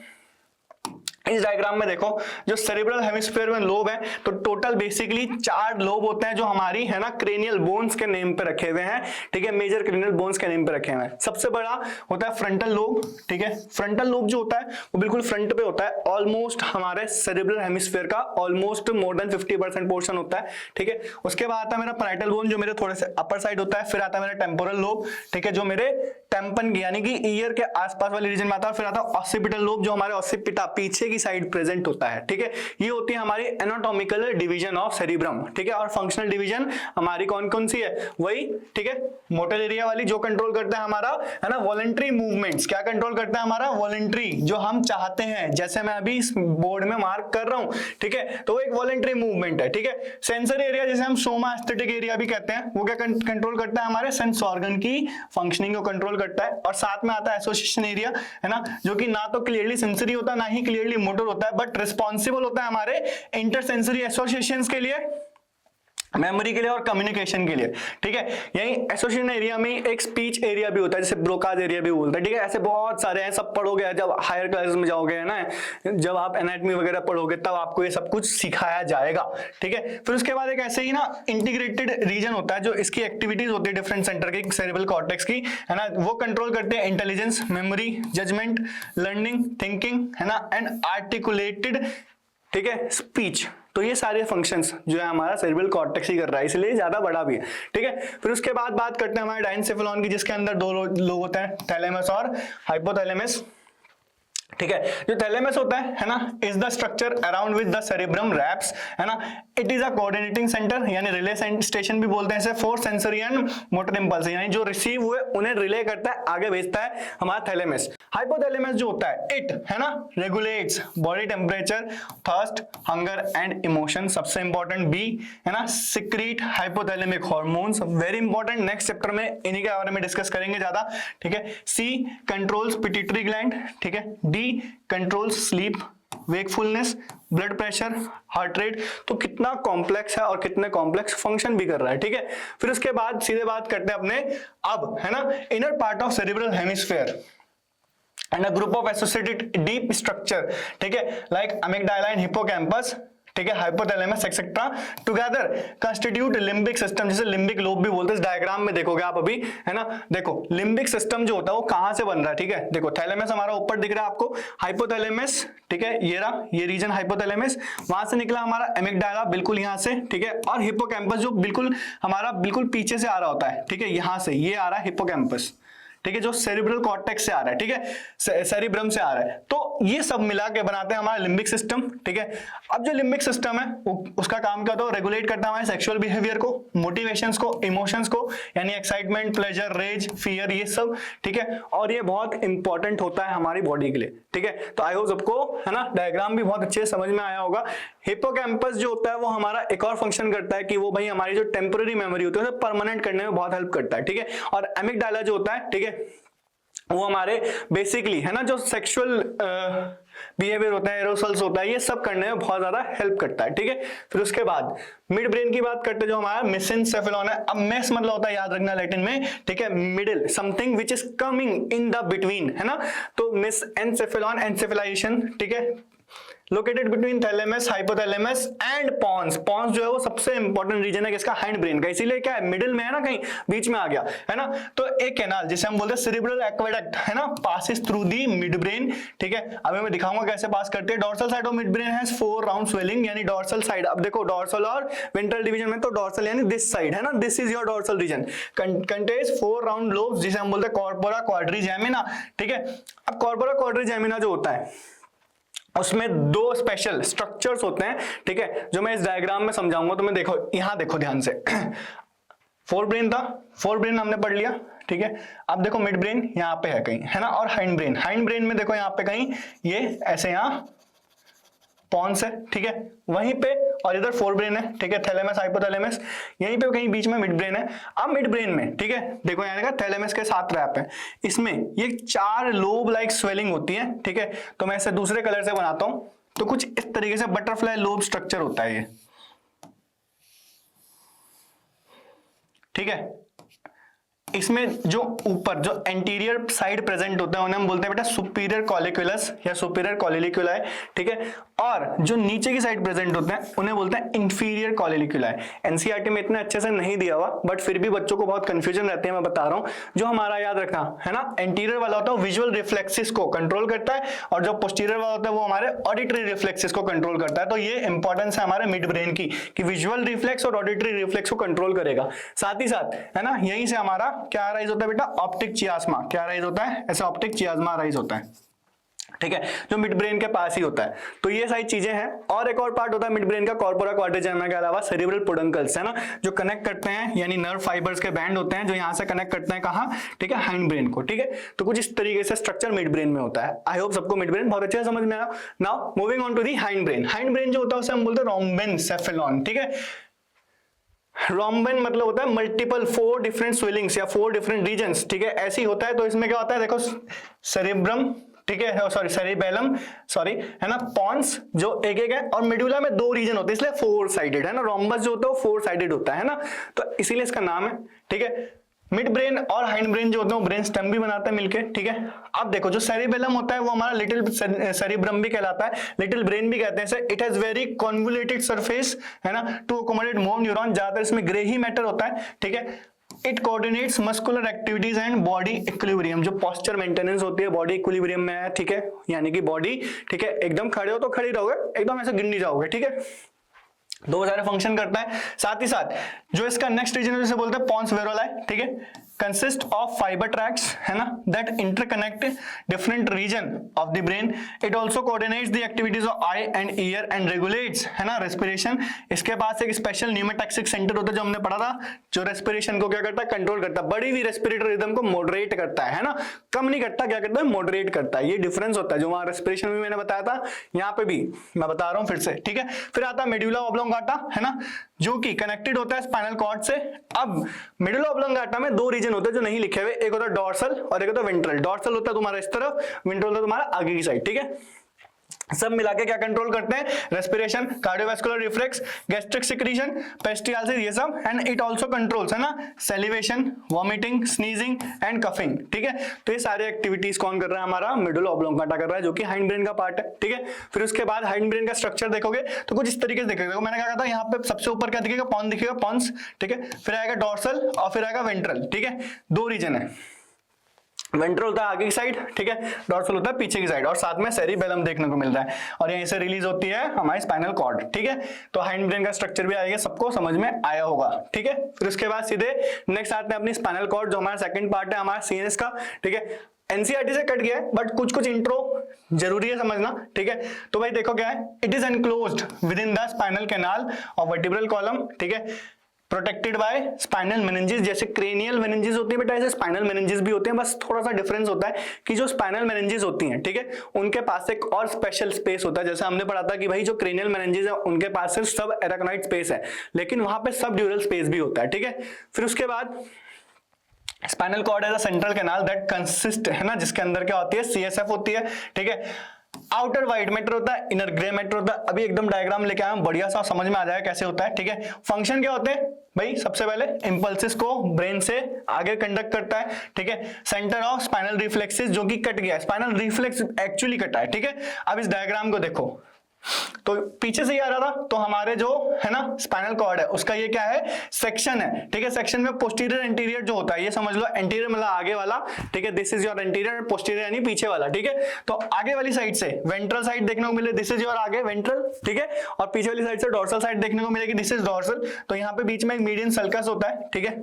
इस डायग्राम में देखो जो सेरिब्रल हेमिस्फीयर में लोब है तो टोटल बेसिकली 4 लोब होते हैं जो हमारी है ना क्रेनियल बोन्स के नेम पे रखे हुए हैं। ठीक है, मेजर क्रेनियल बोन्स के नेम पे रखे हुए हैं। सबसे बड़ा होता है फ्रंटल लोब। ठीक है, फ्रंटल लोब जो होता है वो बिल्कुल फ्रंट पे होता है, ऑलमोस्ट हमारे सेरिब्रल हेमिस्फीयर का ऑलमोस्ट मोर देन 50% पोर्शन होता है। ठीक है, उसके बाद आता है मेरा पैराइटल बोन जो मेरे थोड़े से अपर साइड होता है। फिर आता है मेरा टेम्पोरल लोब, ठीक है, जो मेरे टेम्पन की यानी कि ईयर के आसपास वाले रीजन में आता है। फिर आता है ऑसिपिटल लोब जो हमारे ऑसिपिटा पीछे की साइड प्रेजेंट होता है, ठीक है। ये होती है हमारी एनाटॉमिकल डिवीजन ऑफ सेरिब्रम, ठीक है। और फंक्शनल डिवीजन हमारी कौन कौन सी है, वही, ठीक है, मोटर एरिया वाली जो कंट्रोल करता है हमारा, है ना, वॉलंटरी मूवमेंट्स। क्या कंट्रोल करता है हमारा, वॉलंटरी, जो हम चाहते हैं, जैसे मैं अभी इस बोर्ड में मार्क कर रहा हूं, ठीक है, तो वो एक वॉलंटरी मूवमेंट है, ठीक है। सेंसरी एरिया जिसे हम सोमा एस्थेटिक एरिया भी कहते हैं, वो क्या कंट्रोल करता है, हमारे सेंस ऑर्गन की फंक्शनिंग को कंट्रोल करता है। और साथ में आता है एसोसिएशन एरिया, है ना, जो कि ना तो क्लियरली सेंसरी होता है ना ही क्लियरली मोटर होता है, बट रिस्पॉन्सिबल होता है हमारे इंटरसेंसरी एसोसिएशंस के लिए, मेमोरी के लिए और कम्युनिकेशन के लिए, ठीक है। यही एसोसिएशन एरिया में एक स्पीच एरिया भी होता है, जैसे ब्रोकाज एरिया भी बोलते हैं, ठीक है। ऐसे बहुत सारे हैं, सब पढ़ोगे जब हायर क्लासेस में जाओगे, है ना, जब आप एनाटॉमी वगैरह पढ़ोगे तब आपको ये सब कुछ सिखाया जाएगा, ठीक है। फिर उसके बाद एक ऐसे ही ना इंटीग्रेटेड रीजन होता है जो इसकी एक्टिविटीज होती है डिफरेंट सेंटर की, सेरेब्रल कॉर्टेक्स की, है ना, वो कंट्रोल करते हैं intelligence, memory, judgement, learning, thinking, है ना, एंड आर्टिकुलेटेड, ठीक है, स्पीच। तो ये सारे फंक्शंस जो है हमारा सेरेब्रल कॉर्टेक्स ही कर रहा है, इसलिए ज्यादा बड़ा भी है, ठीक है। फिर उसके बाद बात करते हैं हमारे डायनसेफेलॉन की, जिसके अंदर दो लोग होते हैं, थैलेमस और हाइपोथैलेमस, ठीक है। जो थैलेमस होता है ना, is the structure around with the cerebrum wraps, है ना, it is a coordinating centre यानी रिले स्टेशन भी बोलते हैं इसे, for sensory and motor impulse, यानी जो रिसीव हुए उन्हें रिले करता है, आगे भेजता है हमारा थैलेमस। हाइपोथैलेमस जो होता है, इट, है ना, regulates body temperature, thirst, hunger and emotion. सबसे इंपॉर्टेंट बी, है ना, secrete hypothalamic hormones, very important, next chapter में इन्हीं के बारे में डिस्कस करेंगे ज्यादा, ठीक है। सी, कंट्रोल्स पिट्यूटरी ग्लैंड, ठीक है। D, controls sleep, wakefulness, blood pressure, heart rate. तो कितना कॉम्प्लेक्स है और कितने कॉम्प्लेक्स फंक्शन भी कर रहा है, ठीक है। फिर उसके बाद सीधे बात करते हैं अपने अब, है ना, inner part of cerebral hemisphere and a group of associated deep structure, ठीक है, like amygdala and hippocampus, ठीक है, hypothalamus etcetera together constitute limbic system, जिसे लिम्बिक लोब भी बोलते हैं। इस डायग्राम में देखोगे आप अभी, है ना, देखो लिम्बिक सिस्टम जो होता है वो कहां से बन रहा है, ठीक है। देखो थैलेमस हमारा ऊपर दिख रहा है आपको, हाइपोथैलेमस, ठीक है, ये रहा ये रीजन हाइपोथैलेमस, वहां से निकला हमारा एमिगडाला बिल्कुल यहां से, ठीक है, और हिप्पोकैम्पस जो बिल्कुल हमारा बिल्कुल पीछे से आ रहा होता है, ठीक है, यहां से ये आ रहा है हिप्पोकैम्पस, ठीक है, जो सेरिब्रल कॉर्टेक्स से आ रहा है, ठीक है, सेरिब्रम से आ रहा है। तो ये सब मिला के बनाते हैं हमारा लिम्बिक सिस्टम, ठीक है। अब जो लिम्बिक सिस्टम है उसका काम क्या होता है, रेगुलेट करता है हमारे सेक्सुअल बिहेवियर को, मोटिवेशंस को, इमोशंस को, यानी एक्साइटमेंट, प्लेजर, रेज, फियर, ये सब, ठीक है। और ये बहुत इंपॉर्टेंट होता है हमारी बॉडी के लिए, ठीक है। तो आई होप सबको, है ना, डायग्राम भी बहुत अच्छे से समझ में आया होगा। हिप्पोकैम्पस जो होता है वो हमारा एक और फंक्शन करता है कि वो भाई हमारी जो टेम्पररी मेमोरी होती है उसे परमानेंट करने में बहुत हेल्प करता है, ठीक है। और एमिगडाला जो होता है, ठीक है, वो हमारे बेसिकली, है ना, जो सेक्सुअल बिहेवियर होता है, एरोसल्स होता है, ये सब करने में बहुत ज्यादा हेल्प करता है, ठीक है। फिर उसके बाद मिड ब्रेन की बात करते हैं, जो हमारा मेसेंसेफेलॉन है। अब मेस मतलब होता है, याद रखना लैटिन में, ठीक है, middle, something which is coming in the between, है ना। तो मेसेंसेफेलॉन, एंसेफेलाइजेशन, ठीक है, located between thalamus, hypothalamus and pons. Pons जो है वो सबसे इंपॉर्टेंट रीजन है किसका, हाइंड ब्रेन का, इसीलिए क्या है, मिडिल में है ना, कहीं बीच में आ गया, है ना। तो एक कैनाल जिसे हम बोलते हैं सेरिब्रल एक्वेडक्ट, है ना, passes through the mid brain, ठीक है। अभी मैं दिखाऊंगा कैसे पास करते हैं। Dorsal side of mid brain has 4 round swelling, यानी डॉर्सल साइड, अब देखो डॉर्सल और वेंट्रल डिवीजन में तो डॉर्सल यानी दिस साइड, है ना, this is your dorsal region, contains 4 round lobes, जिसे हम बोलते हैं कॉर्पोरा क्वाड्रिजेमिना, ठीक है। अब कॉर्पोरा क्वाड्रिजेमिना जो होता है उसमें 2 स्पेशल स्ट्रक्चर्स होते हैं, ठीक है, जो मैं इस डायग्राम में समझाऊंगा। तो मैं देखो यहां देखो ध्यान से, फोर ब्रेन था, फोर ब्रेन हमने पढ़ लिया, ठीक है। अब देखो मिड ब्रेन यहाँ पे है कहीं, है ना, और हाइंड ब्रेन में देखो यहाँ पे कहीं ये ऐसे यहाँ पॉन्स है, ठीक है, वहीं पे, और इधर फोर ब्रेन है, ठीक है, थैलेमस, हाइपोथैलेमस, यहीं पे कहीं बीच में मिड ब्रेन है। अब मिड ब्रेन में, ठीक है, देखो यहाँ का थैलेमस के 7 रैप है, इसमें ये 4 लोब लाइक स्वेलिंग होती है, ठीक है। तो मैं इसे दूसरे कलर से बनाता हूं, तो कुछ इस तरीके से बटरफ्लाई लोब स्ट्रक्चर होता है ये, ठीक है। इसमें जो ऊपर जो एंटीरियर साइड प्रेजेंट होता है उन्हें हम बोलते हैं बेटा सुपीरियर कॉलिक्यूलस या सुपीरियर कॉलिक्यूलाई, ठीक है। और जो नीचे की साइड प्रेजेंट होते हैं उन्हें बोलते हैं इंफीरियर कॉलिक्यूलाई। एनसीईआरटी में इतने अच्छे से नहीं दिया हुआ, बट फिर भी बच्चों को बहुत कंफ्यूजन रहती है, मैं बता रहा हूं। जो हमारा याद रखना है ना, एंटीरियर वाला होता है विजुअल रिफ्लेक्सेस को कंट्रोल करता है, और जो पोस्टीरियर वाला होता है वो हमारे ऑडिटरी रिफ्लेक्सेस को कंट्रोल करता है। तो ये इंपॉर्टेंस है हमारे मिड ब्रेन की कि विजुअल रिफ्लेक्स और ऑडिटरी रिफ्लेक्स को कंट्रोल करेगा। साथ ही साथ है ना, यहीं से हमारा क्या राइज होता है बेटा, ऑप्टिक चियास्मा। क्या राइज होता है, ऐसे ऑप्टिक चियास्मा राइज होता है, ठीक है, जो मिड ब्रेन के पास ही होता है। तो ये सारी चीजें हैं। और एक और पार्ट होता है मिड ब्रेन का, कॉर्पोरा क्वाड्रिजेमिना के अलावा सेरिब्रल पोडंकल्स, है ना, जो कनेक्ट करते हैं, यानी नर्व फाइबर्स के बैंड होते हैं जो यहाँ से कनेक्ट करते हैं कहाँ, ठीक है, हाइंड ब्रेन को, ठीक है। तो कुछ इस तरीके से स्ट्रक्चर मिड ब्रेन में होता है। आई होप सबको मिड ब्रेन बहुत अच्छे से समझ में आया। Now moving on to the hind brain. Hind brain जो होता है उसे हम बोलते हैं रोम्बेनसेफेलॉन, ठीक है। रोम्बन मतलब होता है मल्टीपल 4 डिफरेंट स्वेलिंग्स या 4 डिफरेंट रीजन्स, ठीक है, ऐसी होता है। तो इसमें क्या होता है, देखो सेरेब्रम, ठीक है, सॉरी सेरिबेलम, सॉरी, है ना, पॉन्स जो एक एक है, और मेडुला में 2 रीजन होते हैं, इसलिए 4 साइडेड, है ना। रोम्बस जो होता है वो 4 साइडेड होता है ना, तो इसीलिए इसका नाम है, ठीक है। मिड ब्रेन और हाइंड ब्रेन जो होते हैं वो ब्रेन स्टेम भी बनाते हैं मिलके, ठीक है। अब देखो जो सेरिबेलम होता है वो हमारा लिटिल सेरिब्रम भी कहलाता है, लिटिल ब्रेन भी कहते हैं इसे। It has very convoluted surface, है ना, टू अकोमोडेट मोर न्यूरॉन। ज्यादातर इसमें ग्रे ही मैटर होता है, ठीक है। It coordinates muscular activities and body equilibrium. जो पोस्चर मेंटेनेंस होती है बॉडी इक्विलिब्रियम में है, ठीक है, यानी कि बॉडी, ठीक है, एकदम खड़े हो तो खड़े रहोगे, एकदम ऐसे गिर नहीं जाओगे, ठीक है। 2 सारे फंक्शन करता है। साथ ही साथ जो इसका नेक्स्ट रीजन है जिसे बोलते हैं पॉन्स वेरोलाई, ठीक है, कंसिस्ट ऑफ फाइबर ट्रैक्स, है ना, that interconnect different region of the brain. It also coordinates the activities of eye and ear and regulates, है ना, रेस्पिरेशन। इसके पास एक स्पेशल न्यूमेटैक्सिक सेंटर होता है जो हमने पढ़ा था, जो रेस्पिरेशन को क्या करता है, कंट्रोल करता है, बड़ी हुई रेस्पिरेटरी रिदम को मॉडरेट करता है ना, कम नहीं करता, क्या करता है, मॉडरेट करता है। ये डिफरेंस होता है जो वहां रेस्पिरेशन में मैंने बताया था, यहाँ पे भी मैं बता रहा हूँ फिर से, ठीक है। फिर आता है मेडुला ऑब्लोंगाटा, है ना, जो कि कनेक्टेड होता है स्पाइनल कॉर्ड से। अब मेडुला ऑब्लोंगाटा में 2 रीजन होते हैं जो नहीं लिखे हुए, एक होता है डॉर्सल और एक होता है वेंट्रल। डॉर्सल होता है तुम्हारा इस तरफ, वेंट्रल होता है तुम्हारा आगे की साइड, ठीक है। सब मिलाके क्या कंट्रोल करते हैं, respiration, cardiovascular reflex, gastric secretion, peristalsis, ये सब। एंड इट आल्सो कंट्रोल्स, है ना, salivation, vomiting, sneezing and coughing, ठीक है। तो ये सारे एक्टिविटीज कौन कर रहा है, हमारा मेडुला ऑब्लोंगाटा कर रहा है, जो कि हाइंड ब्रेन का पार्ट है, ठीक है। फिर उसके बाद हाइंड ब्रेन का स्ट्रक्चर देखोगे तो कुछ इस तरीके से दिखेगा। मैंने कहा था यहाँ पे सबसे ऊपर क्या दिखेगा, पॉन दिखेगा, पॉन्स, ठीक है। फिर आएगा डॉर्सल और फिर आएगा वेंट्रल, ठीक है। 2 रीजन है, वेंट्रल होता है आगे की साइड, ठीक है, डॉर्सल होता है पीछे की साइड, और साथ में सेरिबेलम देखने को मिल रहा है, और यहीं से रिलीज होती है हमारी स्पाइनल कॉर्ड, ठीक है। तो हाइंड ब्रेन का स्ट्रक्चर भी आएगा, सबको समझ में आया होगा, ठीक है। फिर उसके बाद सीधे नेक्स्ट आते हैं अपनी स्पाइनल कॉर्ड, जो हमारा सेकंड पार्ट है हमारा सीएनएस का, ठीक है। एनसीईआरटी से कट गया है, बट कुछ कुछ इंट्रो जरूरी है समझना, ठीक है। तो भाई देखो क्या है, it is enclosed with in the spinal canal of vertebral column, ठीक है, प्रोटेक्टेड बाय स्पाइनल मेनिंजेस। जैसे क्रेनियल मेनिंजेस होती है बेटा, ऐसे स्पाइनल मेनिंजेस भी होते हैं, बस थोड़ा सा डिफरेंस होता है कि जो स्पाइनल मेनिंजेस होती हैं, ठीक है, उनके पास एक और स्पेशल स्पेस होता है। जैसे हमने पढ़ा था कि भाई जो क्रेनियल मेनिंजेस है उनके पास सिर्फ सब एराकनॉइड स्पेस है, लेकिन वहां पे सब ड्यूरल स्पेस भी होता है, ठीक है। फिर उसके बाद spinal cord as a central canal that consist, है ना, जिसके अंदर क्या होती है, सीएसएफ होती है, ठीक है। आउटर व्हाइट मैटर होता है, इनर ग्रे मैटर होता है। अभी एकदम डायग्राम लेके आया हूं, बढ़िया सा समझ में आ जाएगा कैसे होता है, ठीक है। फंक्शन क्या होते हैं भाई, सबसे पहले इंपल्सेस को ब्रेन से आगे कंडक्ट करता है, ठीक है। सेंटर ऑफ स्पाइनल रिफ्लेक्सेस, जो कि कट गया है, स्पाइनल रिफ्लेक्स एक्चुअली कटा है, ठीक है। अब इस डायग्राम को देखो, तो पीछे से ही आ रहा था, तो हमारे जो है ना स्पाइनल कॉर्ड है उसका ये क्या है, सेक्शन है, ठीक है। सेक्शन में पोस्टीरियर एंटीरियर जो होता है, ये समझ लो, एंटीरियर मतलब आगे वाला, ठीक है, this is your anterior, posterior यानी पीछे वाला, ठीक है। तो आगे वाली साइड से वेंट्रल साइड देखने को मिले, दिस इज योर आगे वेंट्रल, ठीक है, और पीछे वाली साइड से डॉर्सल साइड देखने को मिलेगी, दिस इज डॉर्सल। तो यहाँ पे बीच में एक मीडियन सल्कस होता है, ठीक है,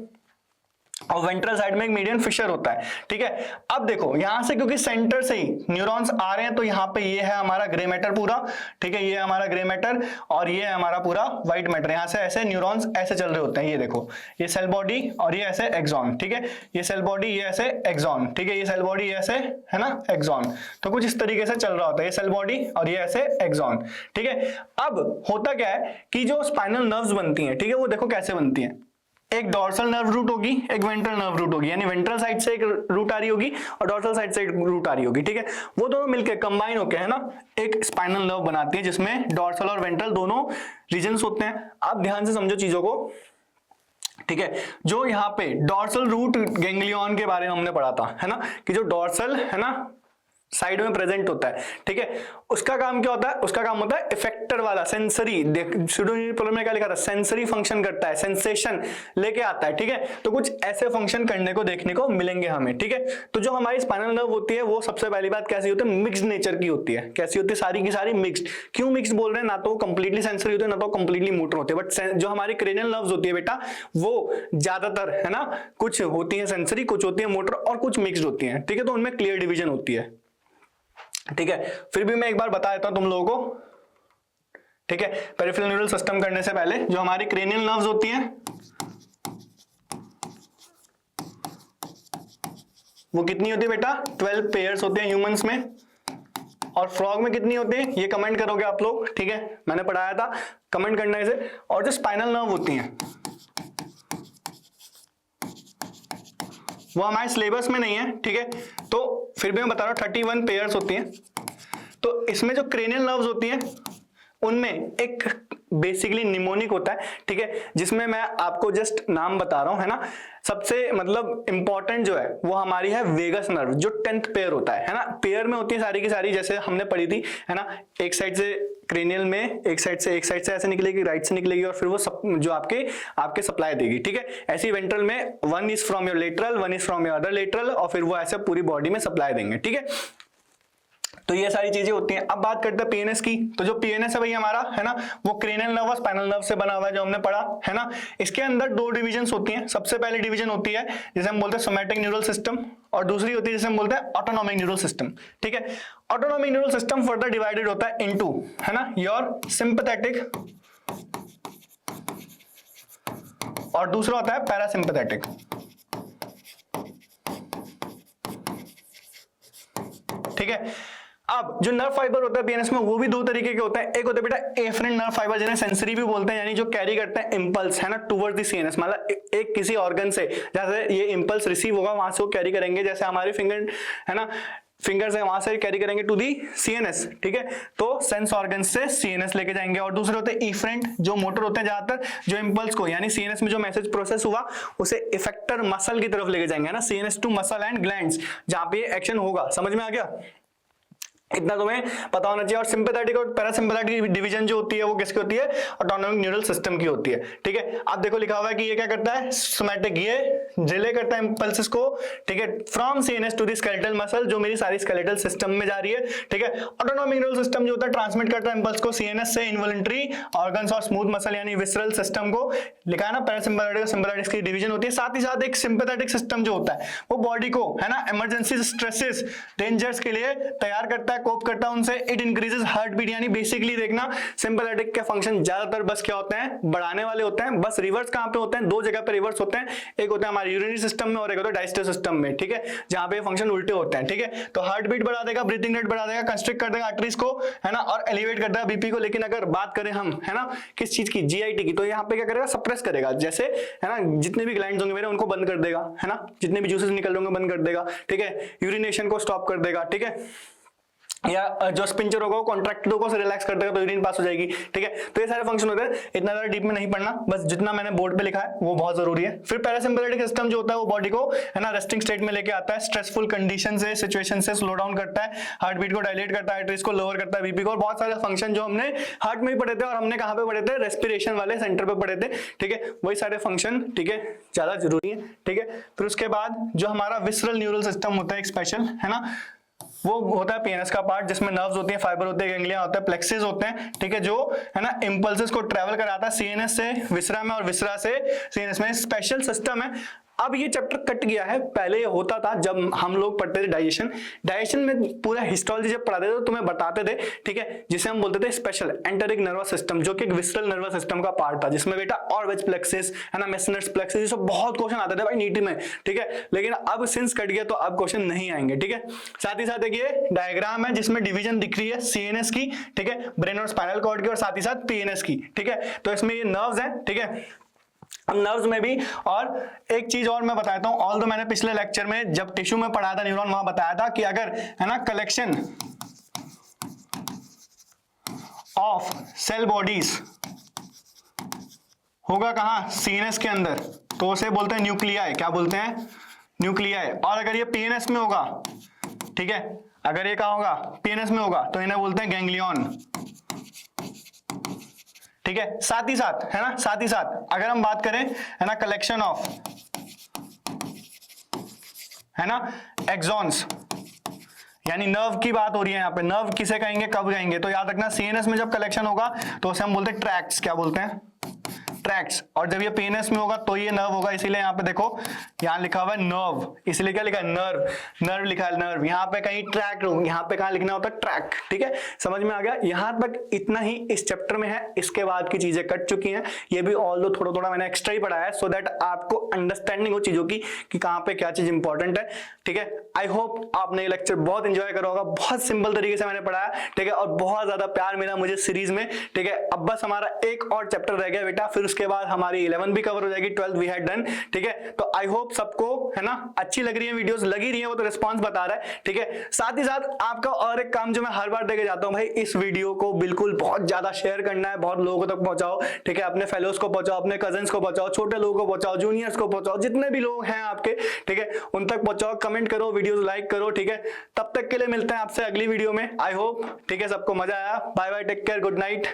और वेंट्रल साइड में एक मीडियन फिशर होता है, ठीक है। अब देखो यहां से क्योंकि सेंटर से ही न्यूरॉन्स आ रहे हैं, तो यहाँ पे ये है हमारा ग्रे मैटर पूरा, ठीक है, ये है हमारा ग्रे मैटर, और ये है हमारा पूरा व्हाइट मैटर। यहाँ से ऐसे न्यूरॉन्स ऐसे चल रहे होते हैं, ये देखो, ये सेल बॉडी और ये ऐसे एक्सॉन, ठीक है, ये सेल बॉडी, ये ऐसे एक्सॉन, ठीक है, ये सेल बॉडी, ये ऐसे, है ना, एक्सॉन। तो कुछ इस तरीके से चल रहा होता है, ये सेल बॉडी और ये ऐसे एक्सॉन, ठीक है। अब होता क्या है कि जो स्पाइनल नर्व्स बनती हैं, ठीक है, वो देखो कैसे बनती हैं, एक डॉर्सल नर्व रूट होगी, एक वेंट्रल नर्व रूट होगी, यानी वेंट्रल साइड से एक रूट आ रही होगी और डॉर्सल साइड से एक रूट आ रही होगी, ठीक है। वो दोनों मिलकर कंबाइन होकर, है ना, एक स्पाइनल नर्व बनाती है, जिसमें डॉर्सल और वेंट्रल दोनों रीजन्स होते हैं। आप ध्यान से समझो चीजों को, ठीक है। जो यहाँ पे डॉर्सल रूट गैंग्लियन के बारे में हमने पढ़ा था, है ना, कि जो डॉर्सल, है ना, साइड में प्रेजेंट होता है, ठीक है। उसका काम क्या होता है, उसका काम होता है इफेक्टर वाला, सेंसरी, सूडोन्यूमेरिक प्रॉब्लम में क्या लिखा था, सेंसरी फंक्शन करता है, सेंसेशन लेके आता है, ठीक है। तो कुछ ऐसे फंक्शन करने को देखने को मिलेंगे हमें, ठीक है। तो जो हमारी स्पाइनल नर्व होती है वो सबसे पहली बात कैसी होती है, मिक्स्ड नेचर की होती है। कैसी होती है, सारी की सारी मिक्स्ड। क्यों मिक्स्ड बोल रहे हैं, ना तो कंप्लीटली सेंसरी होती है ना तो कंप्लीटली मोटर होती है, बट जो हमारी क्रेनियल नर्व्स होती है बेटा वो ज्यादातर है ना, कुछ होती है सेंसरी, कुछ होती है मोटर और कुछ मिक्स्ड होती है, ठीक है। तो उनमें क्लियर डिवीजन होती है, ठीक है। फिर भी मैं एक बार बता देता हूं तुम लोगों को, ठीक है। पेरिफेरल न्यूरल सिस्टम करने से पहले जो हमारी क्रेनियल नर्व्स होती हैं वो कितनी होती है बेटा, 12 पेयर्स होते हैं ह्यूमंस में, और फ्रॉग में कितनी होती है ये कमेंट करोगे आप लोग, ठीक है, मैंने पढ़ाया था, कमेंट करने से। और जो स्पाइनल नर्व होती हैं वो हमारे सिलेबस में नहीं है, ठीक है। तो फिर भी मैं बता रहा हूं 31 पेयर्स होती हैं। तो इसमें जो क्रेनियल नर्व्स होती हैं उनमें एक बेसिकली निमोनिक होता है, ठीक है, जिसमें मैं आपको जस्ट नाम बता रहा हूं, है ना। सबसे मतलब इंपॉर्टेंट जो है वो हमारी है वेगस नर्व, जो 10th पेयर होता है ना। पेयर में होती है सारी की सारी, जैसे हमने पढ़ी थी, है ना। एक साइड से क्रेनियल में एक साइड से ऐसे निकलेगी, राइट से निकलेगी, और फिर वो जो आपके सप्लाई देगी, ठीक है। ऐसी वेंट्रल में one is from your lateral, one is from your other lateral, और फिर वो ऐसे पूरी बॉडी में सप्लाई देंगे, ठीक है। तो ये सारी चीजें होती हैं। अब बात करते हैं पीएनएस की। तो जो पीएनएस है भाई हमारा, है ना, वो क्रेनियल नर्व और स्पाइनल नर्व से बना हुआ है, जो हमने पढ़ा, है ना। इसके अंदर दो डिविजन्स होती हैं। सबसे पहली डिवीजन होती है जिसे हम बोलते हैं सोमैटिक न्यूरल सिस्टम, और दूसरी होती है जिसे हम बोलते हैं ऑटोनॉमिक न्यूरल सिस्टम, ठीक है। Autonomic neural system further divided होता है इनटू, है ना, योर सिंपैथेटिक और दूसरा होता है पैरासिम्पैथेटिक, ठीक है। अब जो नर्व फाइबर होता है पीएनएस में वो भी दो तरीके के होते हैं। एक होता है बेटा एफरेंट नर्व फाइबर, जिन्हें सेंसरी भी बोलते हैं, यानी जो कैरी करते हैं इंपल्स, है ना, टुवर्ड्स द सीएनएस। मतलब एक किसी ऑर्गन से जैसे ये इंपल्स रिसीव होगा वहां से वो कैरी करेंगे, जैसे हमारे फिंगर, है ना, फिंगर्स है वहां से कैरी करेंगे टू दी सीएनएस, ठीक है। तो सेंस ऑर्गन से सीएनएस लेके जाएंगे। और दूसरे होते हैं इफरेंट, जो मोटर होते हैं ज्यादातर, जो इंपल्स को यानी सीएनएस में जो मैसेज प्रोसेस हुआ उसे इफेक्टर मसल की तरफ लेके जाएंगे, है ना, CNS to muscle and glands, जहां पे एक्शन होगा। समझ में आ गया, इतना तुम्हें पता होना चाहिए। और सिंपैथेटिक और पैरासिम्पैथेटिक डिवीजन जो होती है वो किसकी होती है, ऑटोनॉमिक न्यूरल सिस्टम की होती है, ठीक है। अब देखो लिखा हुआ है कि ये क्या करता है, सोमैटिक, ये रिले करता है इंपल्सेस को, ठीक है, from CNS to the skeletal muscle, जो मेरी सारी स्केलेटल सिस्टम में जा रही है, ठीक है। ऑटोनॉमिक न्यूरल सिस्टम जो होता है ट्रांसमिट करता है इंपल्स को सीएनएस से इनवॉलंटरी ऑर्गन्स और स्मूथ मसल यानी विसरल सिस्टम को। लिखा है ना, पैरासिम्पैथेटिक और सिंपैथेटिक की डिवीजन होती है। साथ ही साथ एक सिंपैथेटिक सिस्टम जो होता है वो बॉडी को, है ना, इमरजेंसी स्ट्रेसेस, डेंजर्स के लिए तैयार करता है, कोप करता है उनसे। इट इंक्रीजेस हार्ट बीट, यानी बेसिकली देखना सिंपैथेटिक के फंक्शन ज्यादातर बस क्या होते हैं, बढ़ाने वाले होते हैं। बस रिवर्स कहां पे होते हैं, दो जगह पे रिवर्स होते हैं, एक होता है हमारे यूरिनरी सिस्टम में और एक होता है डाइजेस्टिव सिस्टम में, ठीक है, जहां पे फंक्शन उल्टे होते हैं, ठीक है। तो हार्ट बीट बढ़ा देगा, ब्रीथिंग रेट बढ़ा देगा, कंस्ट्रिक्ट कर देगा आर्टरीज को, है ना, और एलिवेट कर देगा बीपी को। लेकिन अगर बात करें हम, है ना, किस चीज की, जीआईटी की, तो यहाँ पे क्या करेगा, सप्रेस करेगा। जैसे, है ना, जितने भी ग्लैंड्स होंगे मेरे उनको बंद कर देगा, है ना, जितने भी जूसेस निकल रहे होंगे बंद कर देगा, ठीक है, यूरिनेशन को स्टॉप कर देगा, ठीक है, या जो स्पिंचर होगा वो कॉन्ट्रैक्ट होगा, उसे रिलैक्स कर देगा तो यूरिन पास हो जाएगी, ठीक है। तो ये सारे फंक्शन होते हैं, इतना ज्यादा डीप में नहीं पढ़ना, बस जितना मैंने बोर्ड पे लिखा है वो बहुत जरूरी है। फिर पैरासिम्पैथेटिक सिस्टम जो होता है वो बॉडी को, है ना, रेस्टिंग स्टेट में लेके आता है, स्ट्रेसफुल कंडीशन से, सिचुएशन से स्लो डाउन करता है, हार्ट बीट को डायलेट करता है, आर्टरीज को लोअर करता है, बीपी को, और बहुत सारे फंक्शन जो हमने हार्ट में ही पढ़े थे और हमने कहां पे पढ़े थे, रेस्पिरेशन वाले सेंटर पे पढ़े थे, ठीक है, वही सारे फंक्शन, ठीक है, ज्यादा जरूरी है, ठीक है। फिर उसके बाद जो हमारा विसरल न्यूरल सिस्टम होता है एक स्पेशल, है ना, वो होता है पीएनएस का पार्ट, जिसमें नर्व्स होती हैं, फाइबर होते हैं, गैंग्लिया होता है, प्लेक्सेस होते हैं, ठीक है, जो, है ना, इंपल्सेस को ट्रैवल कराता है सीएनएस से विसरा में और विसरा से सीएनएस में। स्पेशल सिस्टम है। अब ये चैप्टर कट गया है, पहले ये होता था जब हम लोग पढ़ते थे डाइजेशन में पूरा हिस्टोलॉजी जब पढ़ाते थे तो तुम्हें बताते थे, ठीक है, जिसे हम बोलते थे स्पेशल एंटेरिक नर्वस सिस्टम, जो कि एक विसरल नर्वस सिस्टम का पार्ट था, जिसमें बेटा ऑर्वेज प्लेक्सिस, है ना, मेसनर्स प्लेक्सिस, ये सब बहुत क्वेश्चन आते थे भाई नीट में, ठीक है। लेकिन अब सिंस कट गया तो अब क्वेश्चन नहीं आएंगे, ठीक है। साथ ही साथ एक ये डायग्राम है जिसमें डिवीजन दिख रही है सीएनएस की, ठीक है, ब्रेन और स्पाइनल कॉर्ड की, और साथ ही साथ पीएनएस की, ठीक है। तो इसमें ये नर्व्स हैं, ठीक है। अब नर्व्स में भी, और एक चीज और मैं बताता हूं, ऑल दो मैंने पिछले लेक्चर में जब टिश्यू में पढ़ाया था न्यूरॉन, वहां बताया था कि अगर, है ना, कलेक्शन ऑफ सेल बॉडीज होगा कहां, सीएनएस के अंदर, तो उसे बोलते हैं न्यूक्लियाई। क्या बोलते हैं, न्यूक्लियाई। और अगर ये पीएनएस में होगा, ठीक है, अगर ये कहाँ होगा, पीएनएस में होगा, तो इन्हें बोलते हैं गैंग्लियन। ठीक है, साथ ही साथ है ना, साथ ही साथ अगर हम बात करें है ना कलेक्शन ऑफ है ना एक्सॉन्स, यानी नर्व की बात हो रही है यहाँ पे, नर्व किसे कहेंगे, कब कहेंगे, तो याद रखना सीएनएस में जब कलेक्शन होगा तो उसे हम बोलते हैं ट्रैक्ट्स। क्या बोलते हैं, ट्रैक्ट्स। और जब ये पीएनएस में होगा तो ये नर्व होगा, इसीलिए यहाँ पे देखो यहाँ लिखा हुआ है नर्व, इसलिए क्या लिखा है नर्व, नर्व लिखा है नर्व। यहाँ पे कहीं ट्रैक, यहाँ पे कहाँ लिखना होता है ट्रैक। ठीक है, समझ में आ गया, यहाँ तक इतना ही इस चैप्टर में है, इसके बाद की चीजें कट चुकी हैं। ये भी ऑल थोड़ा थोड़ा मैंने एक्स्ट्रा ही पढ़ाया है, सो दैट आपको अंडरस्टैंडिंग हो चीजों की कि कहाँ पे क्या चीज इंपॉर्टेंट है। ठीक है, आई होप आपने ये लेक्चर बहुत इंजॉय करा होगा, बहुत सिंपल तरीके से मैंने पढ़ाया। ठीक है, और बहुत ज्यादा प्यार मिला मुझे सीरीज में। ठीक है, अब बस हमारा एक और चैप्टर रह गया बेटा, फिर उसके बाद हमारी 11 भी कवर हो जाएगी, 12 वी हैड डन। ठीक है, तो आई होप सबको है ना अच्छी लग रही है वीडियोस, लगी रही है, वो तो रिस्पांस बता रहा है। ठीक है, साथ ही साथ आपका और एक काम जो मैं हर बार देके जाता हूं भाई, इस वीडियो को बिल्कुल बहुत ज्यादा शेयर करना है, बहुत लोगों तक पहुंचाओ। ठीक है, अपने फेलोज को पहुंचाओ, अपने कजन्स को पहुंचाओ, छोटे लोगों को पहुंचाओ, जूनियर्स को पहुंचाओ, जितने भी लोग हैं आपके, ठीक है, उन तक पहुंचाओ, कमेंट करो, वीडियोस लाइक करो। ठीक है, तब तक के लिए मिलते हैं आपसे अगली वीडियो में, आई होप। ठीक है, सबको मजा आया, bye bye, take care, good night.